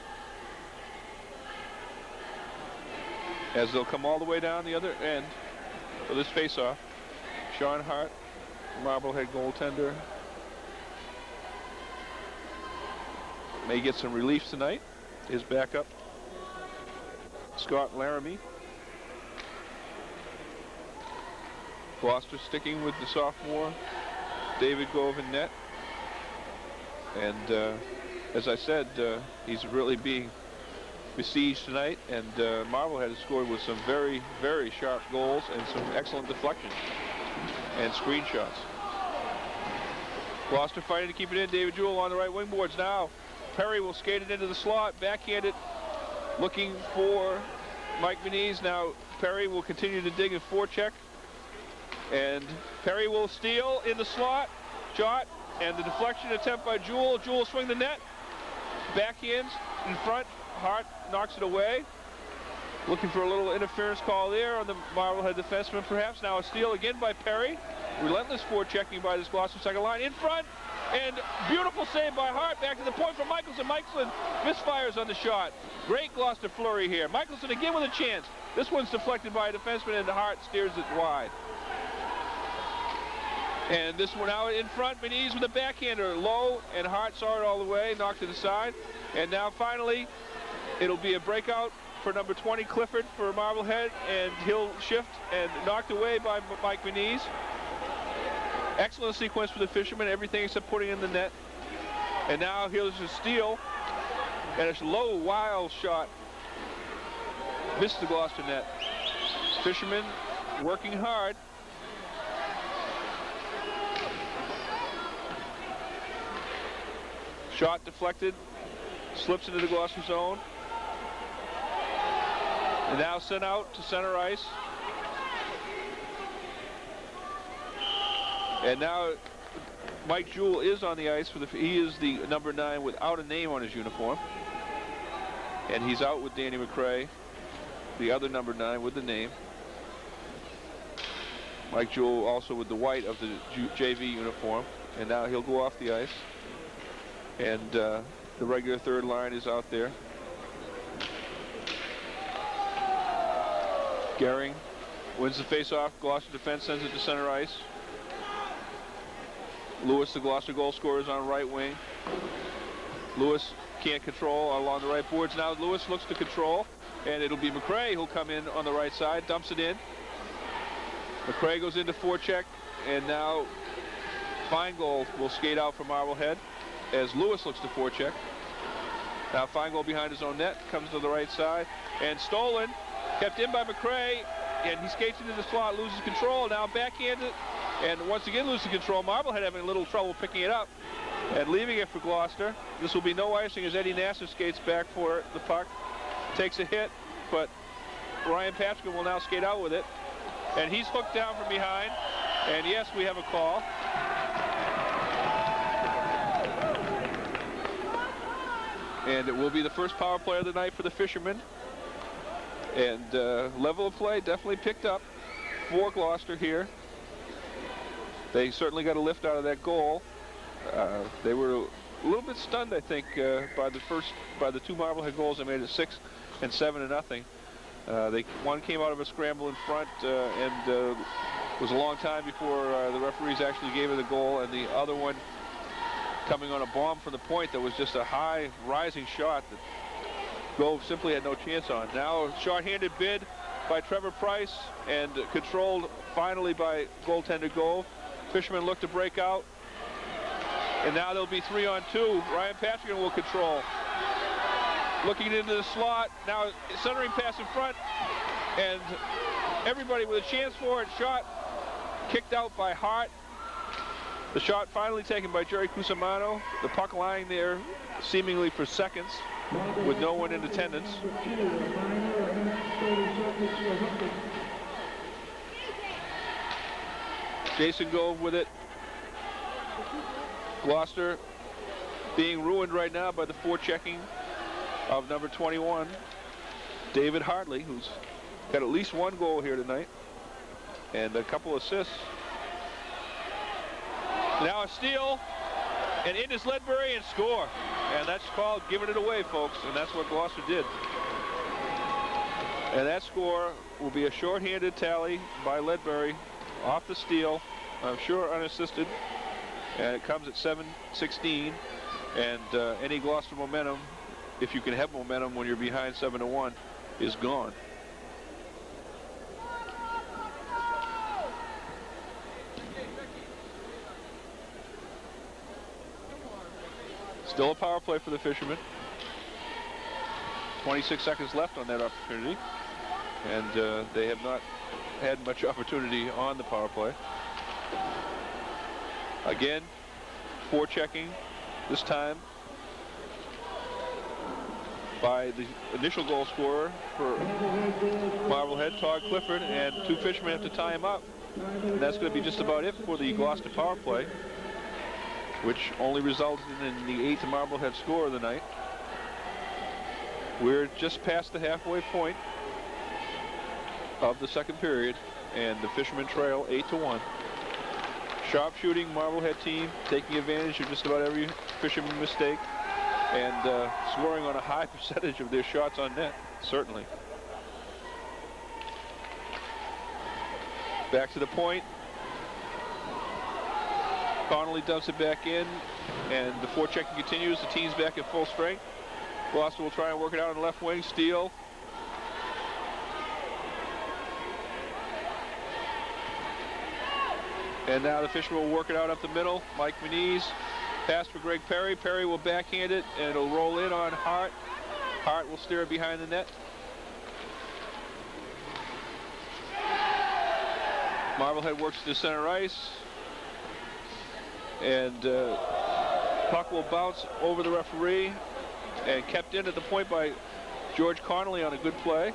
as they'll come all the way down the other end for this face-off. Sean Hart, Marblehead goaltender, may get some relief tonight. His backup, Scott Laramie. Gloucester sticking with the sophomore, David Gove in net. And as I said, he's really being besieged tonight, and Marblehead has scored with some very, very sharp goals and some excellent deflections and screenshots. Gloucester fighting to keep it in. David Jewell on the right wing boards now. Perry will skate it into the slot, backhanded, looking for Mike Moniz. Now Perry will continue to dig and forecheck, and Perry will steal in the slot, shot, and the deflection attempt by Jewell. Jewell swing the net, backhands in front. Hart knocks it away. Looking for a little interference call there on the Marblehead defenseman, perhaps. Now a steal again by Perry. Relentless forechecking by this Gloucester second line in front. And beautiful save by Hart. Back to the point for Michelson. Michelson misfires on the shot. Great Gloucester flurry here. Michelson again with a chance. This one's deflected by a defenseman, and Hart steers it wide. And this one out in front. Moniz with a backhander. Low, and Hart saw it all the way. Knocked it aside. And now finally, it'll be a breakout for number 20, Clifford, for Marblehead. And he'll shift, and knocked away by Mike Moniz. Excellent sequence for the fishermen, everything except putting in the net. And now here's a steal, and it's a low, wild shot. Missed the Gloucester net. Fishermen working hard. Shot deflected, slips into the Gloucester zone. And now sent out to center ice. And now Mike Jewell is on the ice. He is the number 9 without a name on his uniform. And he's out with Danny McCray, the other number 9 with the name. Mike Jewell also with the white of the JV uniform. And now he'll go off the ice. And the regular third line is out there. Gehring wins the face-off. Gloucester defense sends it to center ice. Lewis, the Gloucester goal scorer, is on right wing. Lewis can't control along the right boards. Now Lewis looks to control, and it'll be McCray who'll come in on the right side, dumps it in. McCray goes into forecheck, and now Feingold will skate out for Marblehead as Lewis looks to forecheck. Now Feingold behind his own net, comes to the right side, and stolen, kept in by McCray, and he skates into the slot, loses control, now backhanded, and once again loses control. Marblehead having a little trouble picking it up and leaving it for Gloucester. This will be no icing as Eddie Nasser skates back for the puck. Takes a hit, but Ryan Patchkin will now skate out with it. And he's hooked down from behind. And yes, we have a call. And it will be the first power play of the night for the Fishermen. And level of play definitely picked up for Gloucester here. They certainly got a lift out of that goal. They were a little bit stunned, I think, by the two Marblehead goals they made at 6 and 7-0. One came out of a scramble in front, and it was a long time before the referees actually gave it a goal, and the other one coming on a bomb from the point that was just a high rising shot that Gove simply had no chance on. Now a short-handed bid by Trevor Price and controlled finally by goaltender Gove. Fishermen look to break out, and now there'll be 3-on-2. Ryan Patrick will control. Looking into the slot, now centering pass in front, and everybody with a chance for it. Shot kicked out by Hart. The shot finally taken by Jerry Cusimano. The puck lying there seemingly for seconds with no one in attendance. Jason Gove with it. Gloucester being ruined right now by the forechecking of number 21, David Hartley, who's got at least one goal here tonight and a couple assists. Now a steal, and in is Ledbury and score. And that's called giving it away, folks, and that's what Gloucester did. And that score will be a shorthanded tally by Ledbury off the steal, I'm sure unassisted, and it comes at 7:16. And any Gloucester momentum, if you can have momentum when you're behind 7-1, is gone. Still a power play for the Fishermen. 26 seconds left on that opportunity, and they have not had much opportunity on the power play. Again, forechecking, this time by the initial goal scorer for Marblehead, Todd Clifford, and two Fishermen have to tie him up. And that's going to be just about it for the Gloucester power play, which only resulted in the 8th Marblehead score of the night. We're just past the halfway point of the second period, and the Fishermen trail 8-1. Sharpshooting Marblehead team taking advantage of just about every Fisherman mistake and scoring on a high percentage of their shots on net, certainly. Back to the point. Connolly dumps it back in, and the forechecking continues. The team's back at full strength. Gloucester will try and work it out on the left wing. Steele. And now the Fishermen will work it out up the middle. Mike Muniz. Pass for Greg Perry. Perry will backhand it, and it'll roll in on Hart. Hart will steer it behind the net. Marblehead works to center ice. And puck will bounce over the referee and kept in at the point by George Connolly on a good play.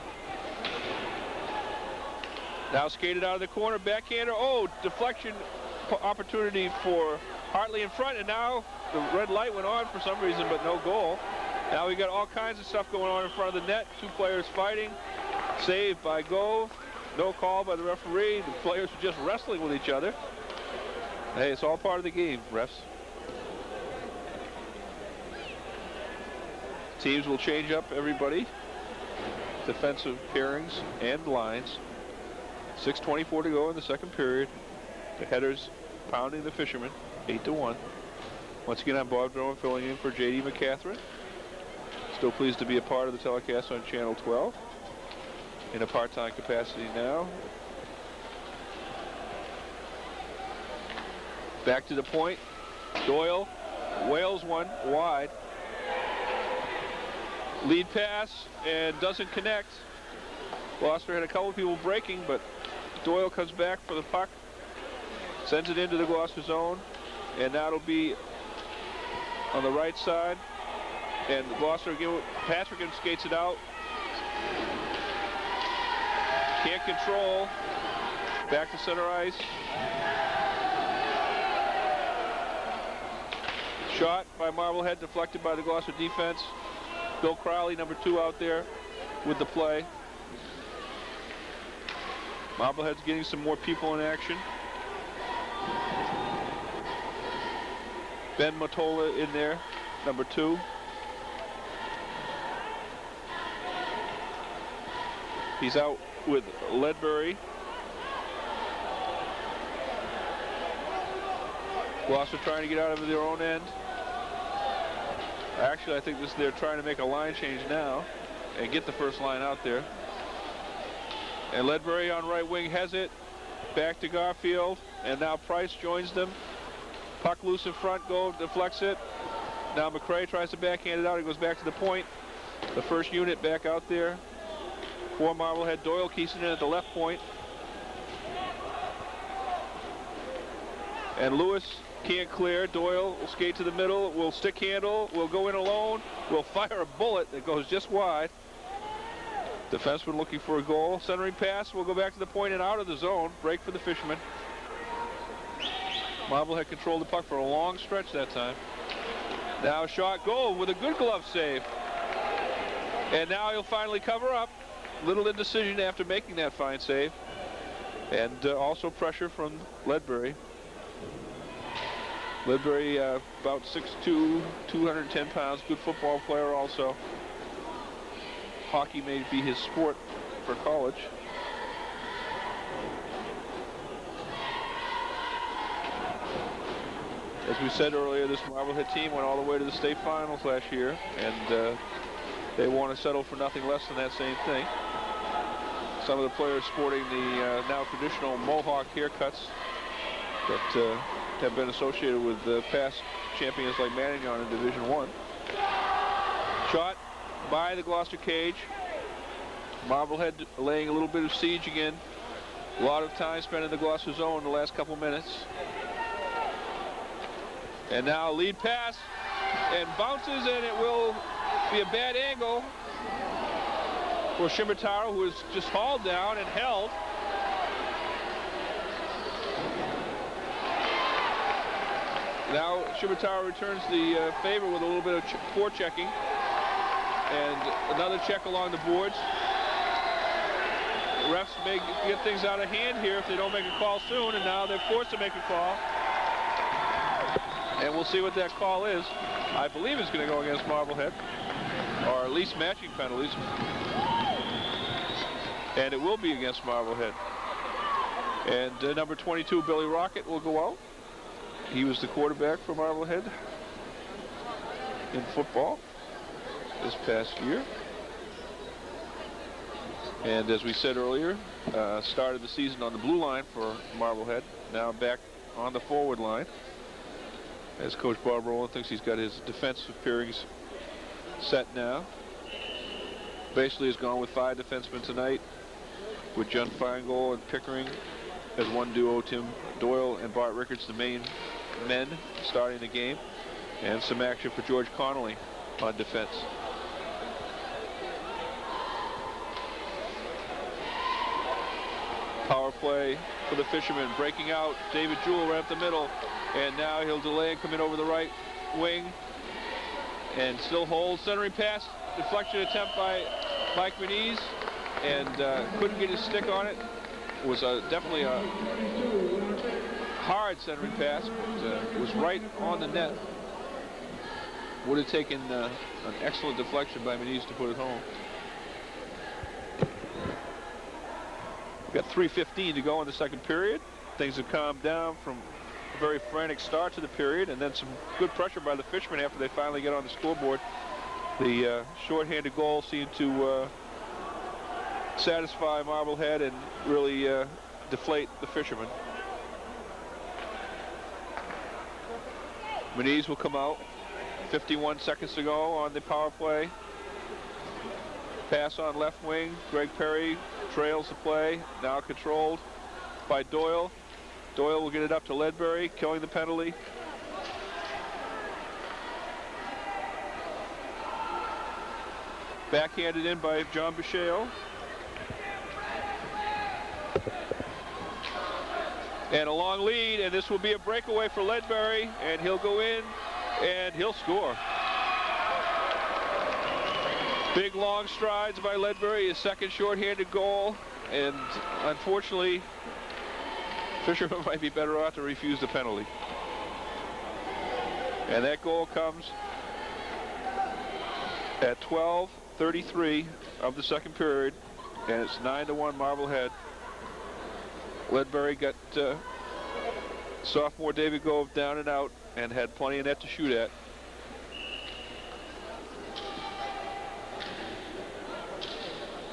Now skated out of the corner, backhander. Oh, deflection opportunity for Hartley in front, and now the red light went on for some reason, but no goal. Now we got all kinds of stuff going on in front of the net. Two players fighting. Saved by Gove. No call by the referee. The players were just wrestling with each other. Hey, it's all part of the game, refs. Teams will change up everybody. Defensive pairings and lines. 6:24 to go in the second period. The Headers pounding the Fishermen, 8-1. Once again, I'm Bob Droman filling in for J.D. McCatherine. Still pleased to be a part of the telecast on Channel 12 in a part-time capacity now. Back to the point. Doyle wails one wide. Lead pass and doesn't connect. Gloucester had a couple of people breaking, but Doyle comes back for the puck. Sends it into the Gloucester zone. And now it'll be on the right side. And Gloucester, Patrick skates it out. Can't control. Back to center ice. Shot by Marblehead, deflected by the Gloucester defense. Bill Crowley, number 2, out there with the play. Marblehead's getting some more people in action. Ben Mottola in there, number 2. He's out with Ledbury. Gloucester trying to get out of their own end. Actually, I think they're trying to make a line change now and get the first line out there. And Ledbury on right wing has it. Back to Garfield. And now Price joins them. Puck loose in front, goal deflects it. Now McCray tries to backhand it out. He goes back to the point. The first unit back out there for Marblehead. Doyle keeps it in at the left point. And Lewis can't clear. Doyle will skate to the middle, will stick handle, will go in alone, will fire a bullet that goes just wide. Defenseman looking for a goal. Centering pass will go back to the point and out of the zone. Break for the Fishermen. Marblehead controlled the puck for a long stretch that time. Now shot goal with a good glove save. And now he'll finally cover up. Little indecision after making that fine save. And also pressure from Ledbury. Ledbury, about 6'2", 210 pounds, good football player also. Hockey may be his sport for college. As we said earlier, this Marblehead team went all the way to the state finals last year, and they want to settle for nothing less than that same thing. Some of the players sporting the now traditional Mohawk haircuts that have been associated with past champions like Manignon in Division I. Shot by the Gloucester cage. Marblehead laying a little bit of siege again. A lot of time spent in the Gloucester zone in the last couple minutes. And now lead pass, and bounces, and it will be a bad angle for Shimataro, who is just hauled down and held. Now Shimataro returns the favor with a little bit of forechecking, and another check along the boards. The refs may get things out of hand here if they don't make a call soon, and now they're forced to make a call. And we'll see what that call is. I believe it's going to go against Marblehead, or at least matching penalties. And it will be against Marblehead. And number 22, Billy Rocket, will go out. He was the quarterback for Marblehead in football this past year. And as we said earlier, started the season on the blue line for Marblehead, now back on the forward line. As Coach Bob Rowland thinks he's got his defensive pairings set now. Basically has gone with 5 defensemen tonight, with John Feingold and Pickering as one duo. Tim Doyle and Bart Rickards, the main men starting the game, and some action for George Connolly on defense. Power play for the Fishermen, breaking out. David Jewell right up the middle, and now he'll delay and come in over the right wing, and still holds. Centering pass, deflection attempt by Mike Muniz, and couldn't get his stick on it. It was definitely a hard centering pass, but was right on the net. Would have taken an excellent deflection by Muniz to put it home. We've got 3:15 to go in the second period. Things have calmed down from a very frantic start to the period, and then some good pressure by the Fishermen after they finally get on the scoreboard. The shorthanded goal seemed to satisfy Marblehead and really deflate the Fishermen. Muniz will come out. 51 seconds to go on the power play. Pass on left wing. Greg Perry trails the play, now controlled by Doyle. Doyle will get it up to Ledbury, killing the penalty. Backhanded in by John Boucheo. And a long lead, and this will be a breakaway for Ledbury, and he'll go in, and he'll score. Big long strides by Ledbury, his second shorthanded goal, and unfortunately, Fisherman might be better off to refuse the penalty. And that goal comes at 12:33 of the second period. And it's 9-1 Marblehead. Ledbury got sophomore David Gove down and out and had plenty of net to shoot at.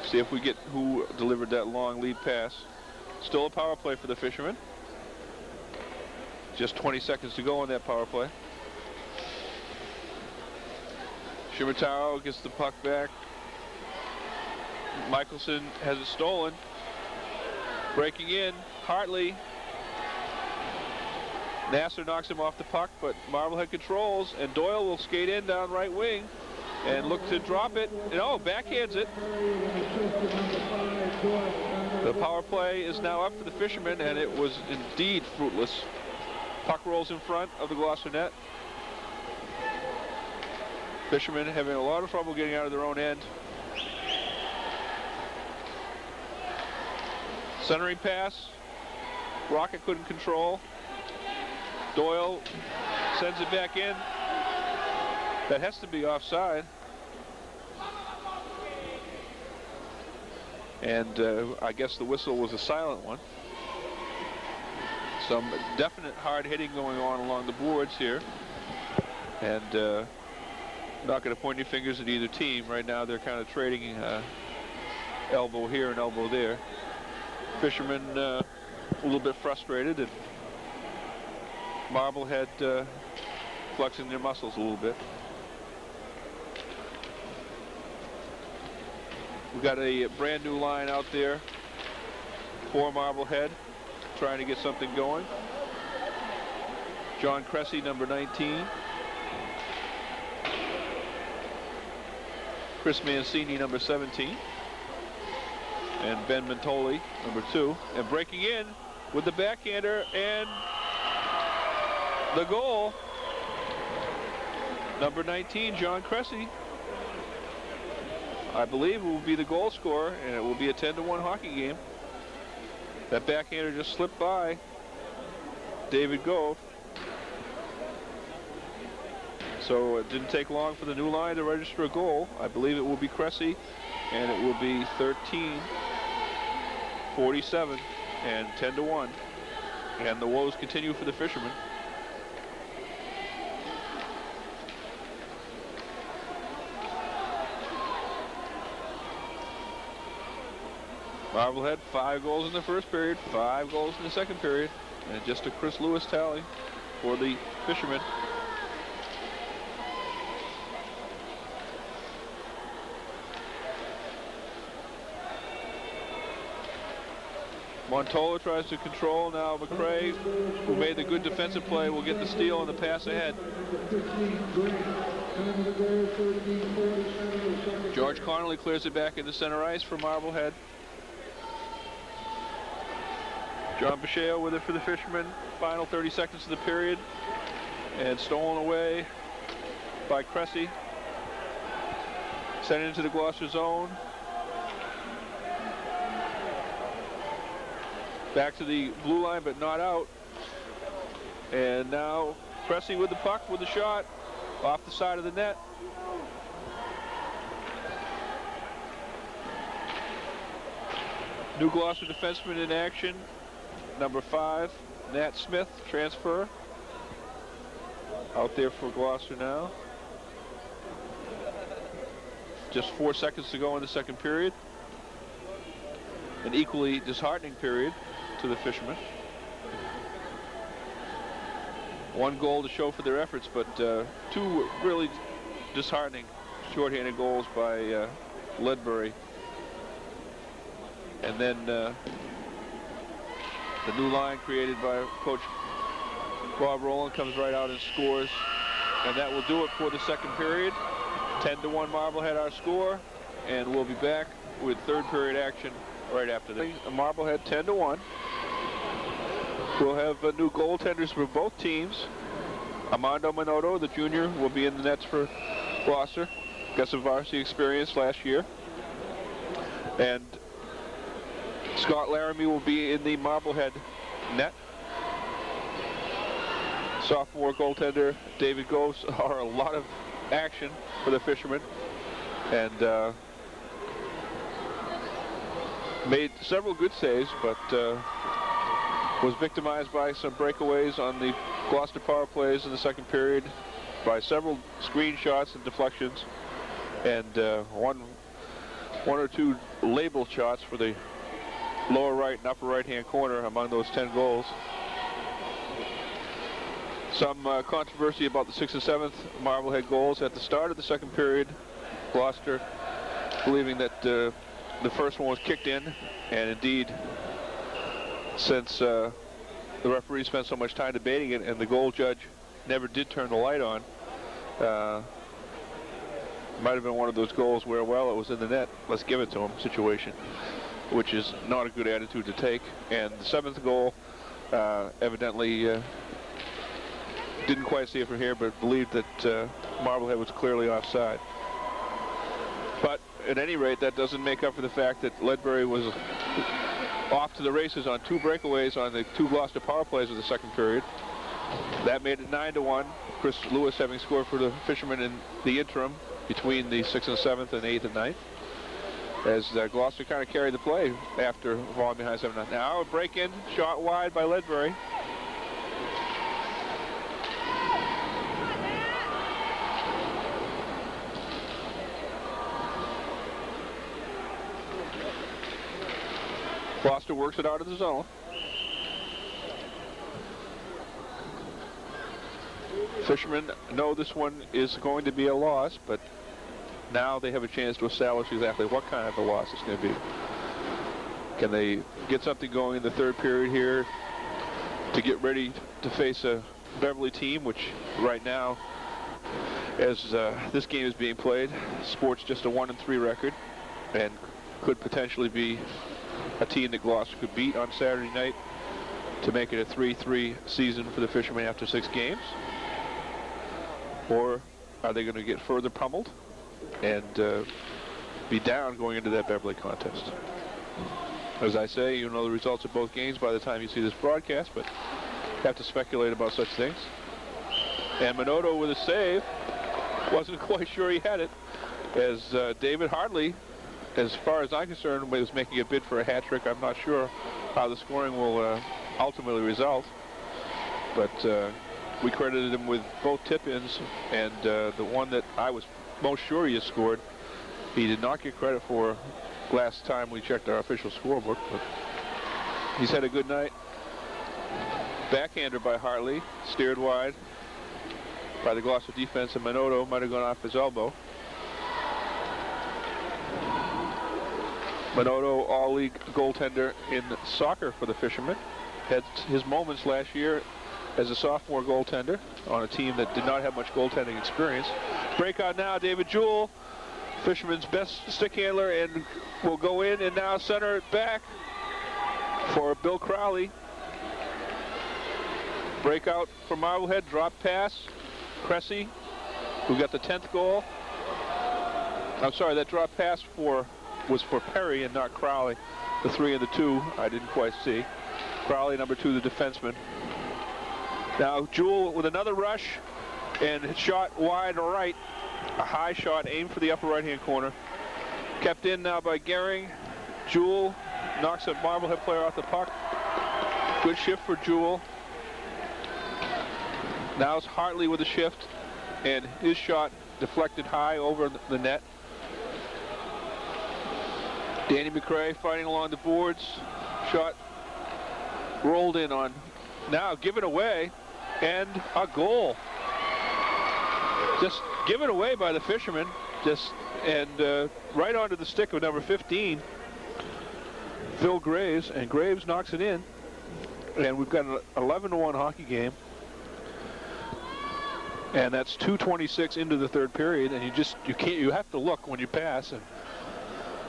See if we get who delivered that long lead pass. Still a power play for the Fishermen. Just 20 seconds to go on that power play. Shimataro gets the puck back. Michelson has it stolen. Breaking in, Hartley. Nasser knocks him off the puck, but Marblehead controls, and Doyle will skate in down right wing and look to drop it. And oh, backhands it. The power play is now up for the Fishermen, and it was indeed fruitless. Puck rolls in front of the Gloucester net. Fishermen having a lot of trouble getting out of their own end. Centering pass. Rocket couldn't control. Doyle sends it back in. That has to be offside. And I guess the whistle was a silent one. Some definite hard hitting going on along the boards here. And not going to point any fingers at either team. Right now they're kind of trading elbow here and elbow there. Fishermen a little bit frustrated, and Marblehead flexing their muscles a little bit. We've got a brand new line out there for Marblehead, trying to get something going. John Cressy, number 19. Chris Mancini, number 17. And Ben Mentoli, number 2. And breaking in with the backhander and the goal. Number 19, John Cressy, I believe, will be the goal scorer, and it will be a 10-1 hockey game. That backhander just slipped by David Gove. So it didn't take long for the new line to register a goal. I believe it will be Cressy, and it will be 13-47 and 10-1. And the woes continue for the Fishermen. Marblehead, 5 goals in the first period, 5 goals in the second period, and just a Chris Lewis tally for the Fishermen. Montola tries to control. Now McRae, who made the good defensive play, will get the steal and the pass ahead. George Connolly clears it back into center ice for Marblehead. John Basheo with it for the Fishermen. Final 30 seconds of the period. And stolen away by Cressy. Sent into the Gloucester zone. Back to the blue line, but not out. And now Cressy with the puck with the shot off the side of the net. New Gloucester defenseman in action. Number 5, Nat Smith, transfer. Out there for Gloucester now. Just 4 seconds to go in the second period. An equally disheartening period to the Fishermen. 1 goal to show for their efforts, but 2 really disheartening shorthanded goals by Ledbury. And then the new line created by Coach Bob Rowland comes right out and scores. And that will do it for the second period. 10-1 Marblehead our score. And we'll be back with third period action right after this. Marblehead 10-1. We'll have new goaltenders for both teams. Armando Minotto, the junior, will be in the nets for Gloucester. Got some varsity experience last year. And Scott Laramie will be in the Marblehead net. Sophomore goaltender David Gove are a lot of action for the Fishermen. And made several good saves, but was victimized by some breakaways on the Gloucester power plays in the second period by several screen shots and deflections, and one or two label shots for the lower right and upper right-hand corner among those 10 goals. Some controversy about the 6th and 7th Marblehead goals at the start of the second period. Gloucester believing that the first one was kicked in, and indeed, since the referee spent so much time debating it and the goal judge never did turn the light on, might have been one of those goals where, well, it was in the net, let's give it to him situation, which is not a good attitude to take. And the 7th goal evidently didn't quite see it from here, but believed that Marblehead was clearly offside. But at any rate, that doesn't make up for the fact that Ledbury was off to the races on 2 breakaways on the 2 Gloucester power plays of the second period. That made it 9-1. Chris Lewis having scored for the Fishermen in the interim between the 6th and 7th and 8th and 9th, as Gloucester kind of carried the play after falling behind 7-0. Now a break-in shot wide by Ledbury. Gloucester works it out of the zone. Fishermen know this one is going to be a loss, but now they have a chance to establish exactly what kind of a loss it's going to be. Can they get something going in the third period here to get ready to face a Beverly team, which right now, as this game is being played, sports just a 1-3 record and could potentially be a team that Gloucester could beat on Saturday night to make it a 3-3 season for the Fishermen after 6 games? Or are they going to get further pummeled and be down going into that Beverly contest? As I say, you know the results of both games by the time you see this broadcast, but have to speculate about such things. And Minotto with a save. Wasn't quite sure he had it, as David Hartley, as far as I'm concerned, was making a bid for a hat trick. I'm not sure how the scoring will ultimately result, but we credited him with both tip-ins, and the one that I was most sure he had scored, he did not get credit for last time we checked our official scorebook, but he's had a good night. Backhander by Hartley, steered wide by the Gloucester defense, and Minotto might have gone off his elbow. Minotto, all-league goaltender in soccer for the Fishermen, had his moments last year as a sophomore goaltender on a team that did not have much goaltending experience. Breakout now, David Jewell, Fisherman's best stick handler, and will go in and now center it back for Bill Crowley. Breakout for Marblehead, drop pass. Cressy, who got the 10th goal. I'm sorry, that drop pass was for Perry and not Crowley. The 3 and the 2, I didn't quite see. Crowley, number 2, the defenseman. Now Jewell with another rush and shot wide right. A high shot aimed for the upper right-hand corner. Kept in now by Gehring. Jewell knocks a Marblehead player off the puck. Good shift for Jewell. Now it's Hartley with a shift, and his shot deflected high over the net. Danny McRae fighting along the boards. Shot rolled in on, now given away, and a goal. Just given away by the Fishermen, and right onto the stick of number 15, Phil Graves, and Graves knocks it in, and we've got an 11-1 hockey game. And that's 2:26 into the third period, and you have to look when you pass. And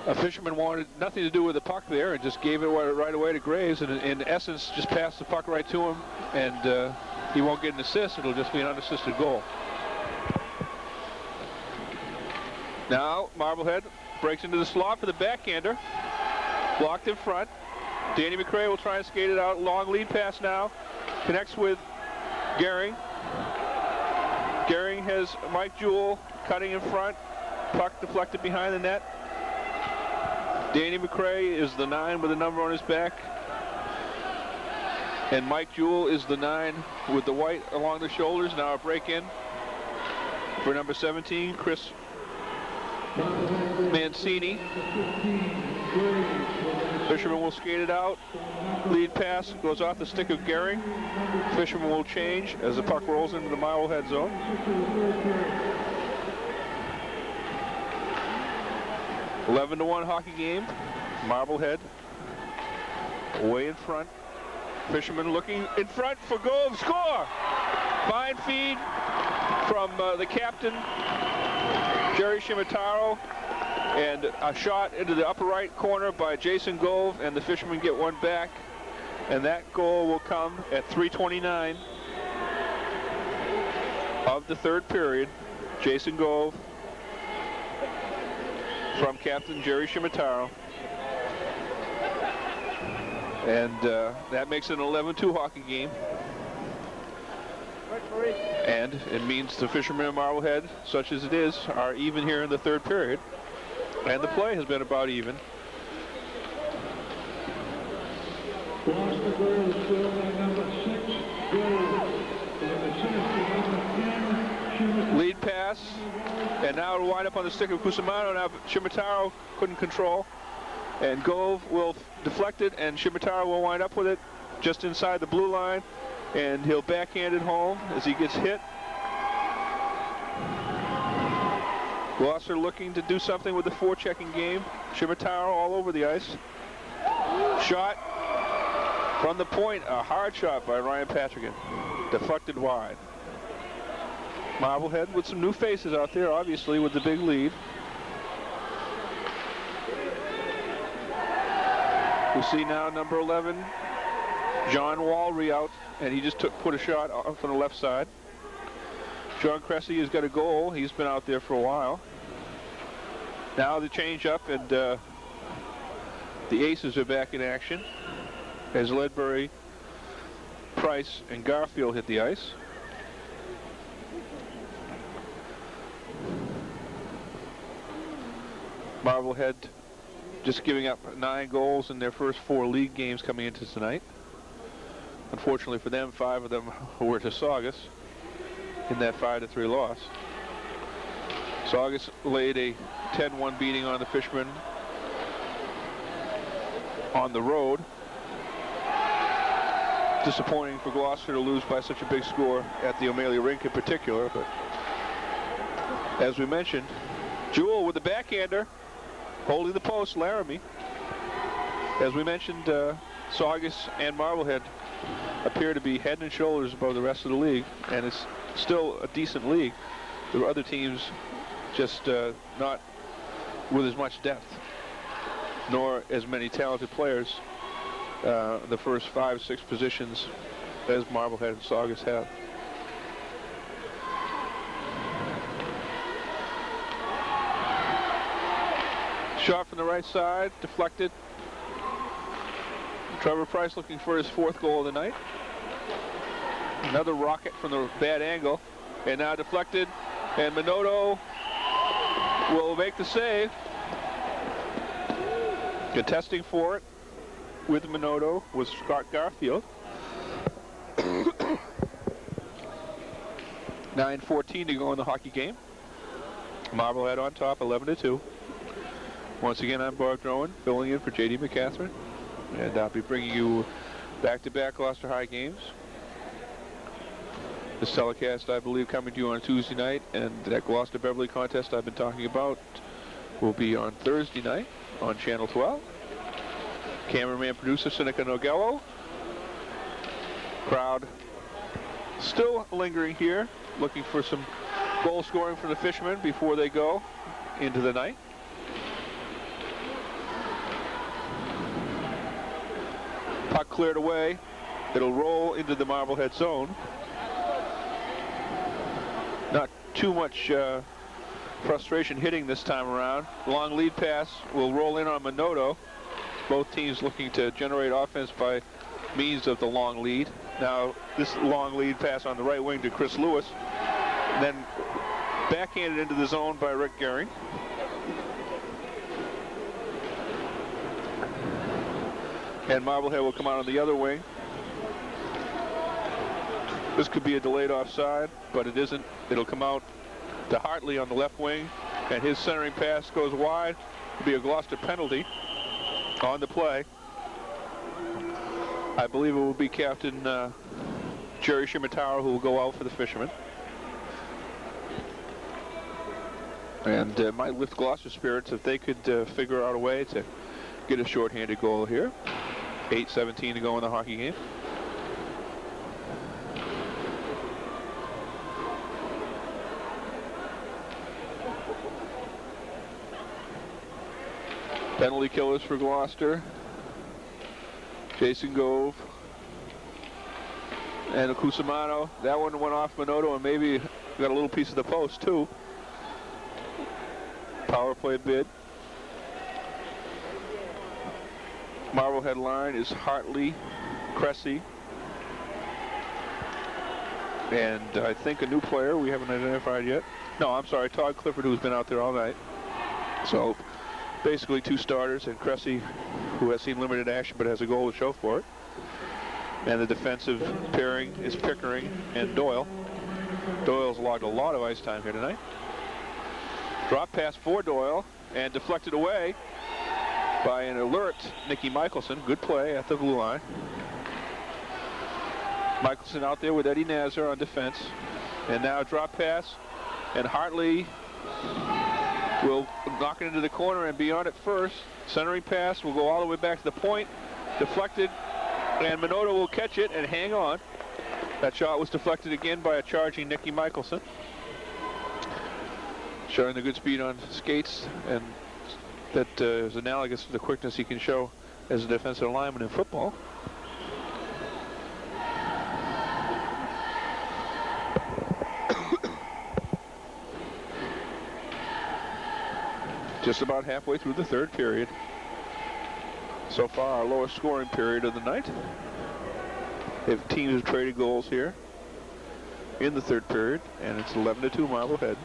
a Fisherman wanted nothing to do with the puck there and just gave it right away to Graves, and in essence just passed the puck right to him, and he won't get an assist. It'll just be an unassisted goal. Now Marblehead breaks into the slot for the backhander, blocked in front. Danny McRae will try and skate it out. Long lead pass now, connects with Gehring. Gehring has Mike Jewell cutting in front. Puck deflected behind the net. Danny McCrae is the 9 with a number on his back. And Mike Jewell is the 9 with the white along the shoulders. Now a break in for number 17, Chris Mancini. Fisherman will skate it out. Lead pass goes off the stick of Gehring. Fisherman will change as the puck rolls into the Marblehead zone. (11-1) hockey game. Marblehead way in front. Fisherman looking in front for goal. Score! Fine feed from the captain, Jerry Shimataro, and a shot into the upper right corner by Jason Gove, and the Fishermen get one back, and that goal will come at 3:29 of the third period. Jason Gove from captain Jerry Shimataro. And that makes it an 11-2 hockey game. And it means the Fishermen of Marblehead, such as it is, are even here in the third period. And the play has been about even. Lead pass, and now it'll wind up on the stick of Cusimano. Now Shimataro couldn't control, and Gove will deflect it, and Shimataro will wind up with it just inside the blue line, and he'll backhand it home as he gets hit. Gloucester looking to do something with the forechecking game. Shimataro all over the ice. Shot from the point, a hard shot by Ryan Patrigan. Deflected wide. Marblehead with some new faces out there, obviously, with the big lead. We see now number 11, John Walry out, and he just put a shot off on the left side. Sean Cressy has got a goal. He's been out there for a while. Now the change up, and the Aces are back in action as Ledbury, Price, and Garfield hit the ice. Marblehead just giving up 9 goals in their first 4 league games coming into tonight. Unfortunately for them, 5 of them were to Saugus in that 5-3 loss. Saugus laid a 10-1 beating on the Fishermen on the road. Disappointing for Gloucester to lose by such a big score at the O'Malley rink in particular, but as we mentioned, Jewell with the backhander, holding the post, Laramie. As we mentioned, Saugus and Marblehead appear to be head and shoulders above the rest of the league, and it's still a decent league. There are other teams just not with as much depth, nor as many talented players the first 5-6 positions as Marblehead and Saugus have. Shot from the right side, deflected. Trevor Price looking for his 4th goal of the night. Another rocket from the bad angle, and now deflected, and Minotto will make the save. Contesting for it with Minotto was Scott Garfield. 9:14 to go in the hockey game. Marblehead on top, 11-2. Once again, I'm Bob Drowan, filling in for J.D. McCatherine, and I'll be bringing you back-to-back Gloucester High games. This telecast, I believe, coming to you on Tuesday night, and that Gloucester Beverly contest I've been talking about will be on Thursday night on Channel 12. Cameraman, producer, Seneca Nogello. Crowd still lingering here, looking for some goal scoring for the Fishermen before they go into the night. Puck cleared away. It'll roll into the Marblehead zone. Not too much frustration hitting this time around. Long lead pass will roll in on Minotto. Both teams looking to generate offense by means of the long lead. Now this long lead pass on the right wing to Chris Lewis, and then backhanded into the zone by Rick Gehring. And Marblehead will come out on the other wing. This could be a delayed offside, but it isn't. It'll come out to Hartley on the left wing, and his centering pass goes wide. It'll be a Gloucester penalty on the play. I believe it will be Captain Jerry Shimataro who will go out for the Fishermen. And it might lift Gloucester spirits if they could figure out a way to get a shorthanded goal here. 8:17 to go in the hockey game. Penalty killers for Gloucester. Jason Gove and Cusimano. That one went off Minotto and maybe got a little piece of the post too. Power play bid. Marblehead line is Hartley, Cressy, and I think a new player we haven't identified yet. No, I'm sorry, Todd Clifford, who's been out there all night. So basically two starters, and Cressy, who has seen limited action but has a goal to show for it. And the defensive pairing is Pickering and Doyle. Doyle's logged a lot of ice time here tonight. Drop pass for Doyle and deflected away by an alert Nicky Michelson. Good play at the blue line. Michelson out there with Eddie Nazar on defense. And now drop pass, and Hartley will knock it into the corner and be on it first. Centering pass will go all the way back to the point. Deflected, and Minotto will catch it and hang on. That shot was deflected again by a charging Nicky Michelson. Showing the good speed on skates, and that is analogous to the quickness he can show as a defensive lineman in football. Just about halfway through the third period. So far, our lowest scoring period of the night. If teams have traded goals here in the third period, and it's 11-2 Marblehead.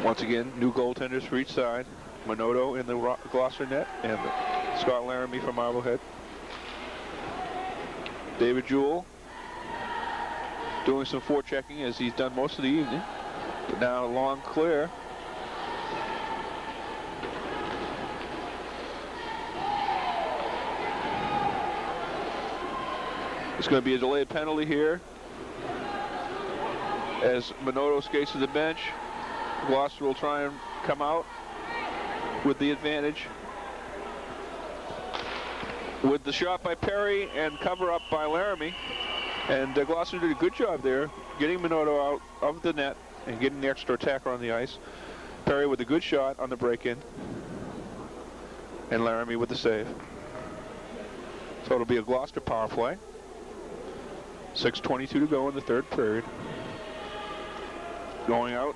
Once again, new goaltenders for each side. Minotto in the Gloucester net, and Scott Laramie from Marblehead. David Jewell doing some forechecking as he's done most of the evening. But now long clear. It's going to be a delayed penalty here as Minotto skates to the bench. Gloucester will try and come out with the advantage. With the shot by Perry and cover up by Laramie. And Gloucester did a good job there, getting Minotto out of the net and getting the extra attacker on the ice. Perry with a good shot on the break-in. And Laramie with the save. So it'll be a Gloucester power play. 6:22 to go in the third period. Going out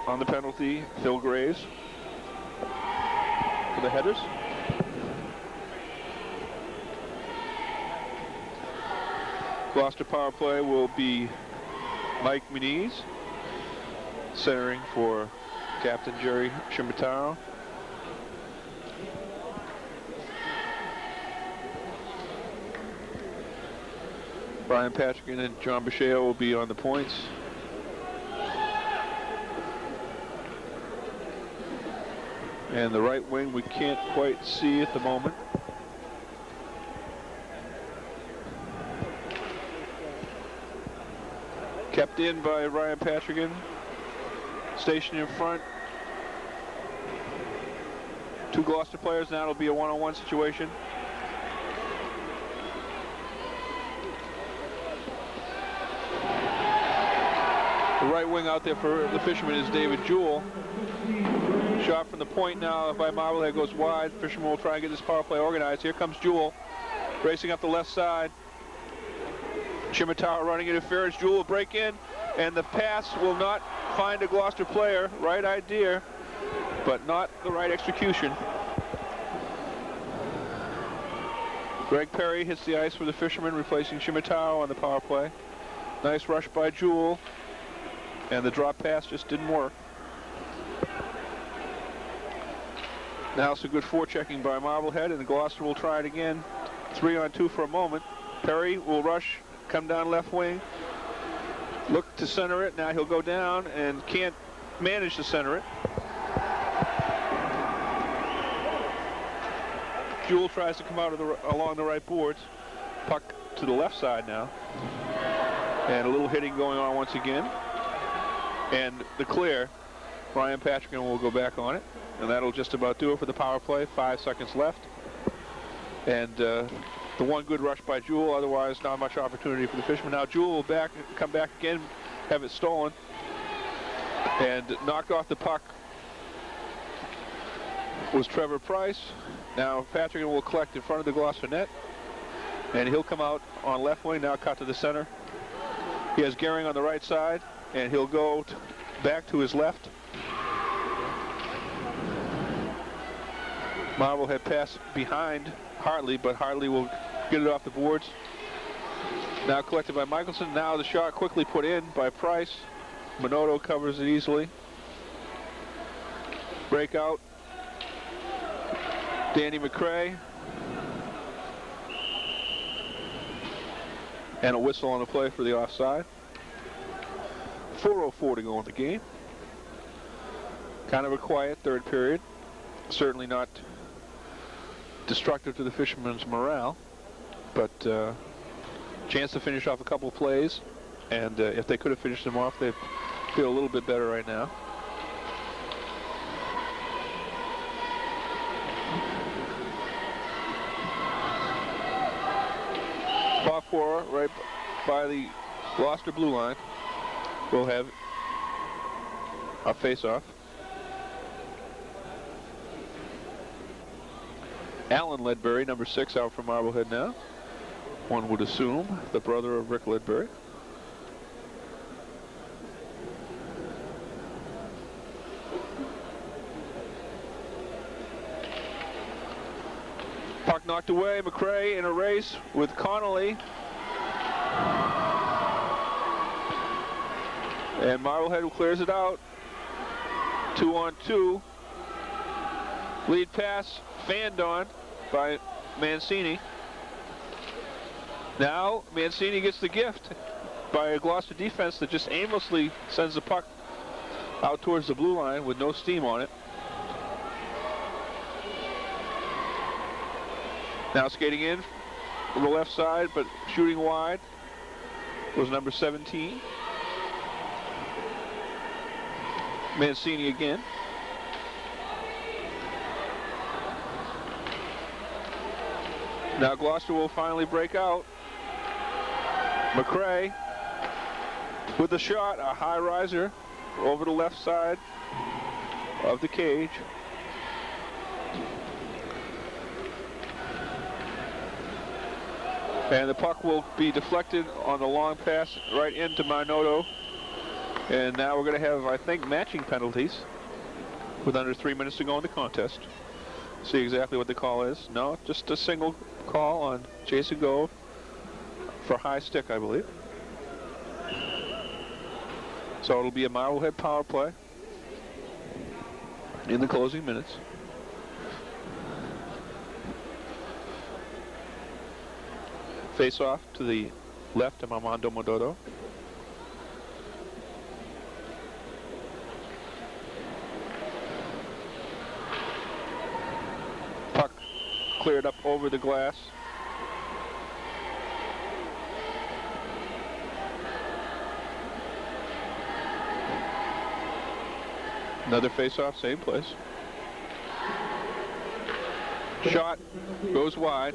on the penalty, Phil Graves for the headers. Gloucester power play will be Mike Muniz, centering for Captain Jerry Shimataro. Brian Patrick and John Basheo will be on the points. And the right wing we can't quite see at the moment. Kept in by Ryan Patrigan. Stationed in front. Two Gloucester players. Now it'll be a one-on-one situation. The right wing out there for the Fishermen is David Jewell. Shot from the point now by Marblehead goes wide. Fishermen will try and get this power play organized. Here comes Jewell racing up the left side. Shimataro running interference. Jewell will break in, and the pass will not find a Gloucester player. Right idea, but not the right execution. Greg Perry hits the ice for the Fishermen, replacing Shimataro on the power play. Nice rush by Jewell, and the drop pass just didn't work. Now some good forechecking by Marblehead, and Gloucester will try it again. 3-on-2 for a moment. Perry will rush, come down left wing, look to center it. Now he'll go down and can't manage to center it. Jewell tries to come out of along the right boards. Puck to the left side now. And a little hitting going on once again. And the clear. Ryan Patrick will go back on it. And that'll just about do it for the power play. 5 seconds left. And the one good rush by Jewell, otherwise not much opportunity for the Fishermen. Now Jewell will come back again, have it stolen, and knocked off the puck was Trevor Price. Now Patrick will collect in front of the Gloucester net, and he'll come out on left wing, now cut to the center. He has Gehring on the right side, and he'll go back to his left. Marblehead pass behind Hartley, but Hartley will get it off the boards. Now collected by Michelson. Now the shot quickly put in by Price. Minotto covers it easily. Breakout. Danny McCray. And a whistle on the play for the offside. 4:04 to go in the game. Kind of a quiet third period. Certainly not destructive to the Fishermen's morale, but chance to finish off a couple of plays, and if they could have finished them off, they'd feel a little bit better right now. Top four right by the Gloucester blue line. We'll have a face-off. Alan Ledbury, number 6, out for Marblehead now. One would assume the brother of Rick Ledbury. Puck knocked away. McCray in a race with Connolly. And Marblehead clears it out. 2-on-2. Lead pass fanned on by Mancini. Now Mancini gets the gift by a Gloucester defense that just aimlessly sends the puck out towards the blue line with no steam on it. Now skating in from the left side, but shooting wide was number 17. Mancini again. Now Gloucester will finally break out. McCray with the shot, a high riser over the left side of the cage. And the puck will be deflected on the long pass right into Minotto. And now we're going to have, I think, matching penalties with under 3 minutes to go in the contest. See exactly what the call is. No, just a single call on Jason Gove for high stick, I believe. So it'll be a Marblehead power play in the closing minutes. Face off to the left of Armando Modoto. Puck cleared up over the glass. Another face-off, same place. Shot goes wide.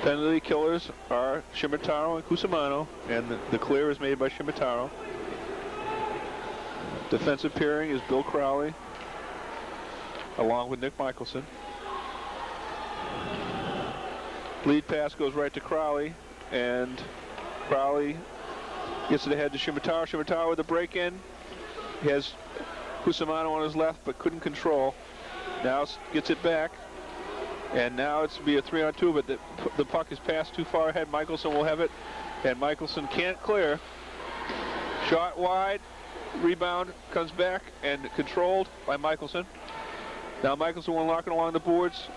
Penalty killers are Shimataro and Cusimano, and the clear is made by Shimataro. Defensive pairing is Bill Crowley, along with Nick Michelson. Lead pass goes right to Crowley, and Crowley gets it ahead to Shimataro. Shimataro with a break-in. He has Cusimano on his left, but couldn't control. Now gets it back, and now it's be a 3-on-2, but the puck is passed too far ahead. Michelson will have it, and Michelson can't clear. Shot wide, Rebound comes back and controlled by Michelson. Now Michelson walking along the boards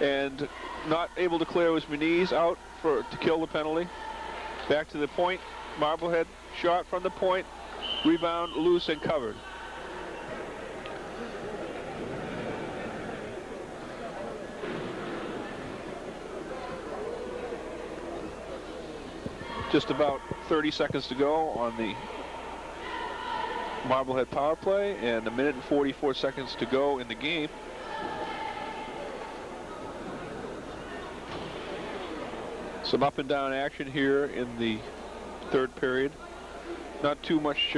and not able to clear his knees out to kill the penalty. Back to the point. Marblehead shot from the point. Rebound loose and covered. Just about 30 seconds to go on the Marblehead power play, and 1 minute and 44 seconds to go in the game. Some up and down action here in the third period. Not too much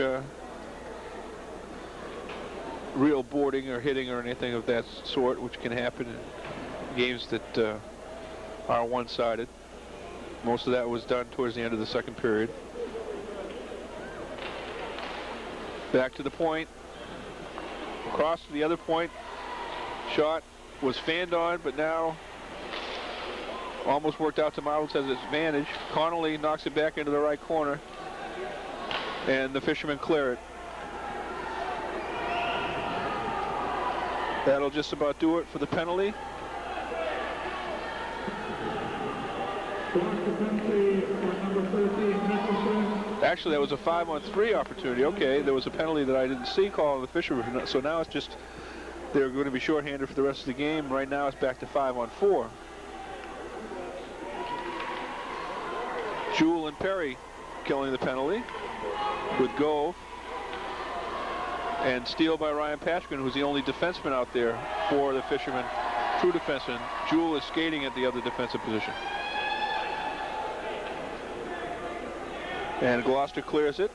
real boarding or hitting or anything of that sort, which can happen in games that are one-sided. Most of that was done towards the end of the second period. Back to the point. Across to the other point. Shot was fanned on, but now almost worked out to Marblehead's advantage. Connolly knocks it back into the right corner, and the Fishermen clear it. That'll just about do it for the penalty. Actually, that was a 5-on-3 opportunity. Okay, there was a penalty that I didn't see called on the Fishermen, so now it's just they're going to be shorthanded for the rest of the game. Right now it's back to 5-on-4. Jewell and Perry killing the penalty with Gove, and steal by Ryan Patchkin, who's the only defenseman out there for the Fishermen. True defenseman. Jewell is skating at the other defensive position. And Gloucester clears it.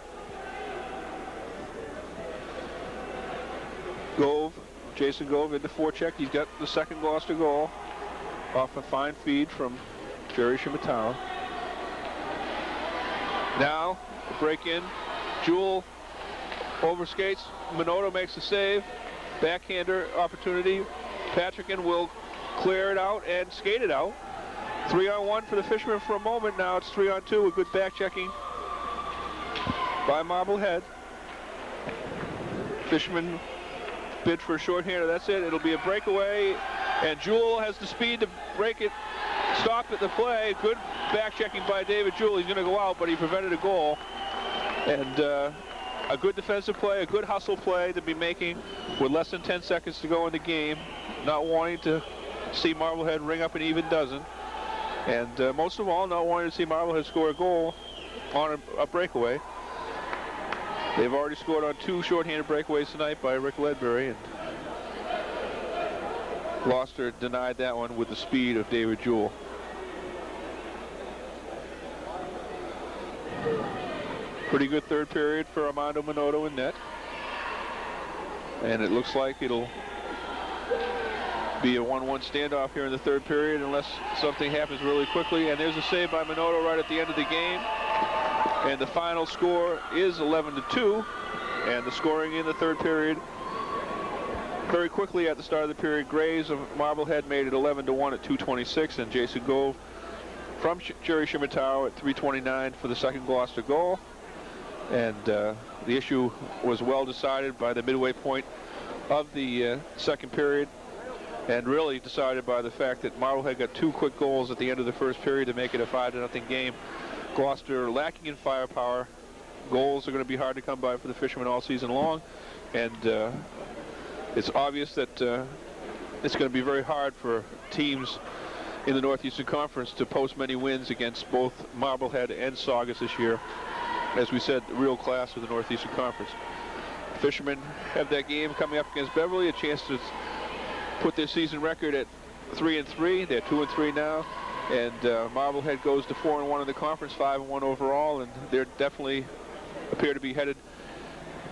Gove, Jason Gove into forecheck. He's got the second Gloucester goal off a fine feed from Jerry Shimatawa. Now, break in. Jewell overskates. Minotto makes the save. Backhander opportunity. Patrickin will clear it out and skate it out. 3-on-1 for the Fishermen for a moment. Now it's 3-on-2 with good back checking by Marblehead. Fishermen bid for a shorthander. That's it. It'll be a breakaway, and Jewell has the speed to break it. Stop at the play. Good back checking by David Jewell. He's going to go out, but he prevented a goal. And a good defensive play, a good hustle play to be making with less than 10 seconds to go in the game. Not wanting to see Marblehead ring up an even dozen. And most of all, not wanting to see Marblehead score a goal on a breakaway. They've already scored on 2 shorthanded breakaways tonight by Rick Ledbury, and Gloucester denied that one with the speed of David Jewell. Pretty good third period for Armando Minotto in net. And it looks like it'll be a 1-1 standoff here in the third period unless something happens really quickly. And there's a save by Minotto right at the end of the game. And the final score is 11-2. And the scoring in the third period, very quickly at the start of the period, Graves of Marblehead made it 11-1 at 2:26, and Jason Gove from Jerry Shimatawa at 3:29 for the second Gloucester goal. And the issue was well decided by the midway point of the second period, and really decided by the fact that Marblehead got 2 quick goals at the end of the first period to make it a 5-0 game. Gloucester lacking in firepower. Goals are going to be hard to come by for the Fishermen all season long, and it's obvious that it's going to be very hard for teams in the Northeastern Conference to post many wins against both Marblehead and Saugus this year. As we said, real class of the Northeastern Conference. Fishermen have that game coming up against Beverly, a chance to put their season record at 3-3. They're 2-3 now, and Marblehead goes to 4-1 in the conference, 5-1 overall, and they're definitely appear to be headed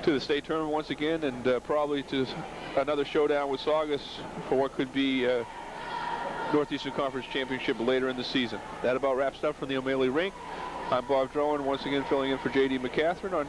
to the state tournament once again, and probably to another showdown with Saugus for what could be Northeastern Conference Championship later in the season. That about wraps up from the O'Malley Rink. I'm Bob Drowan, once again filling in for J.D. McCatherine on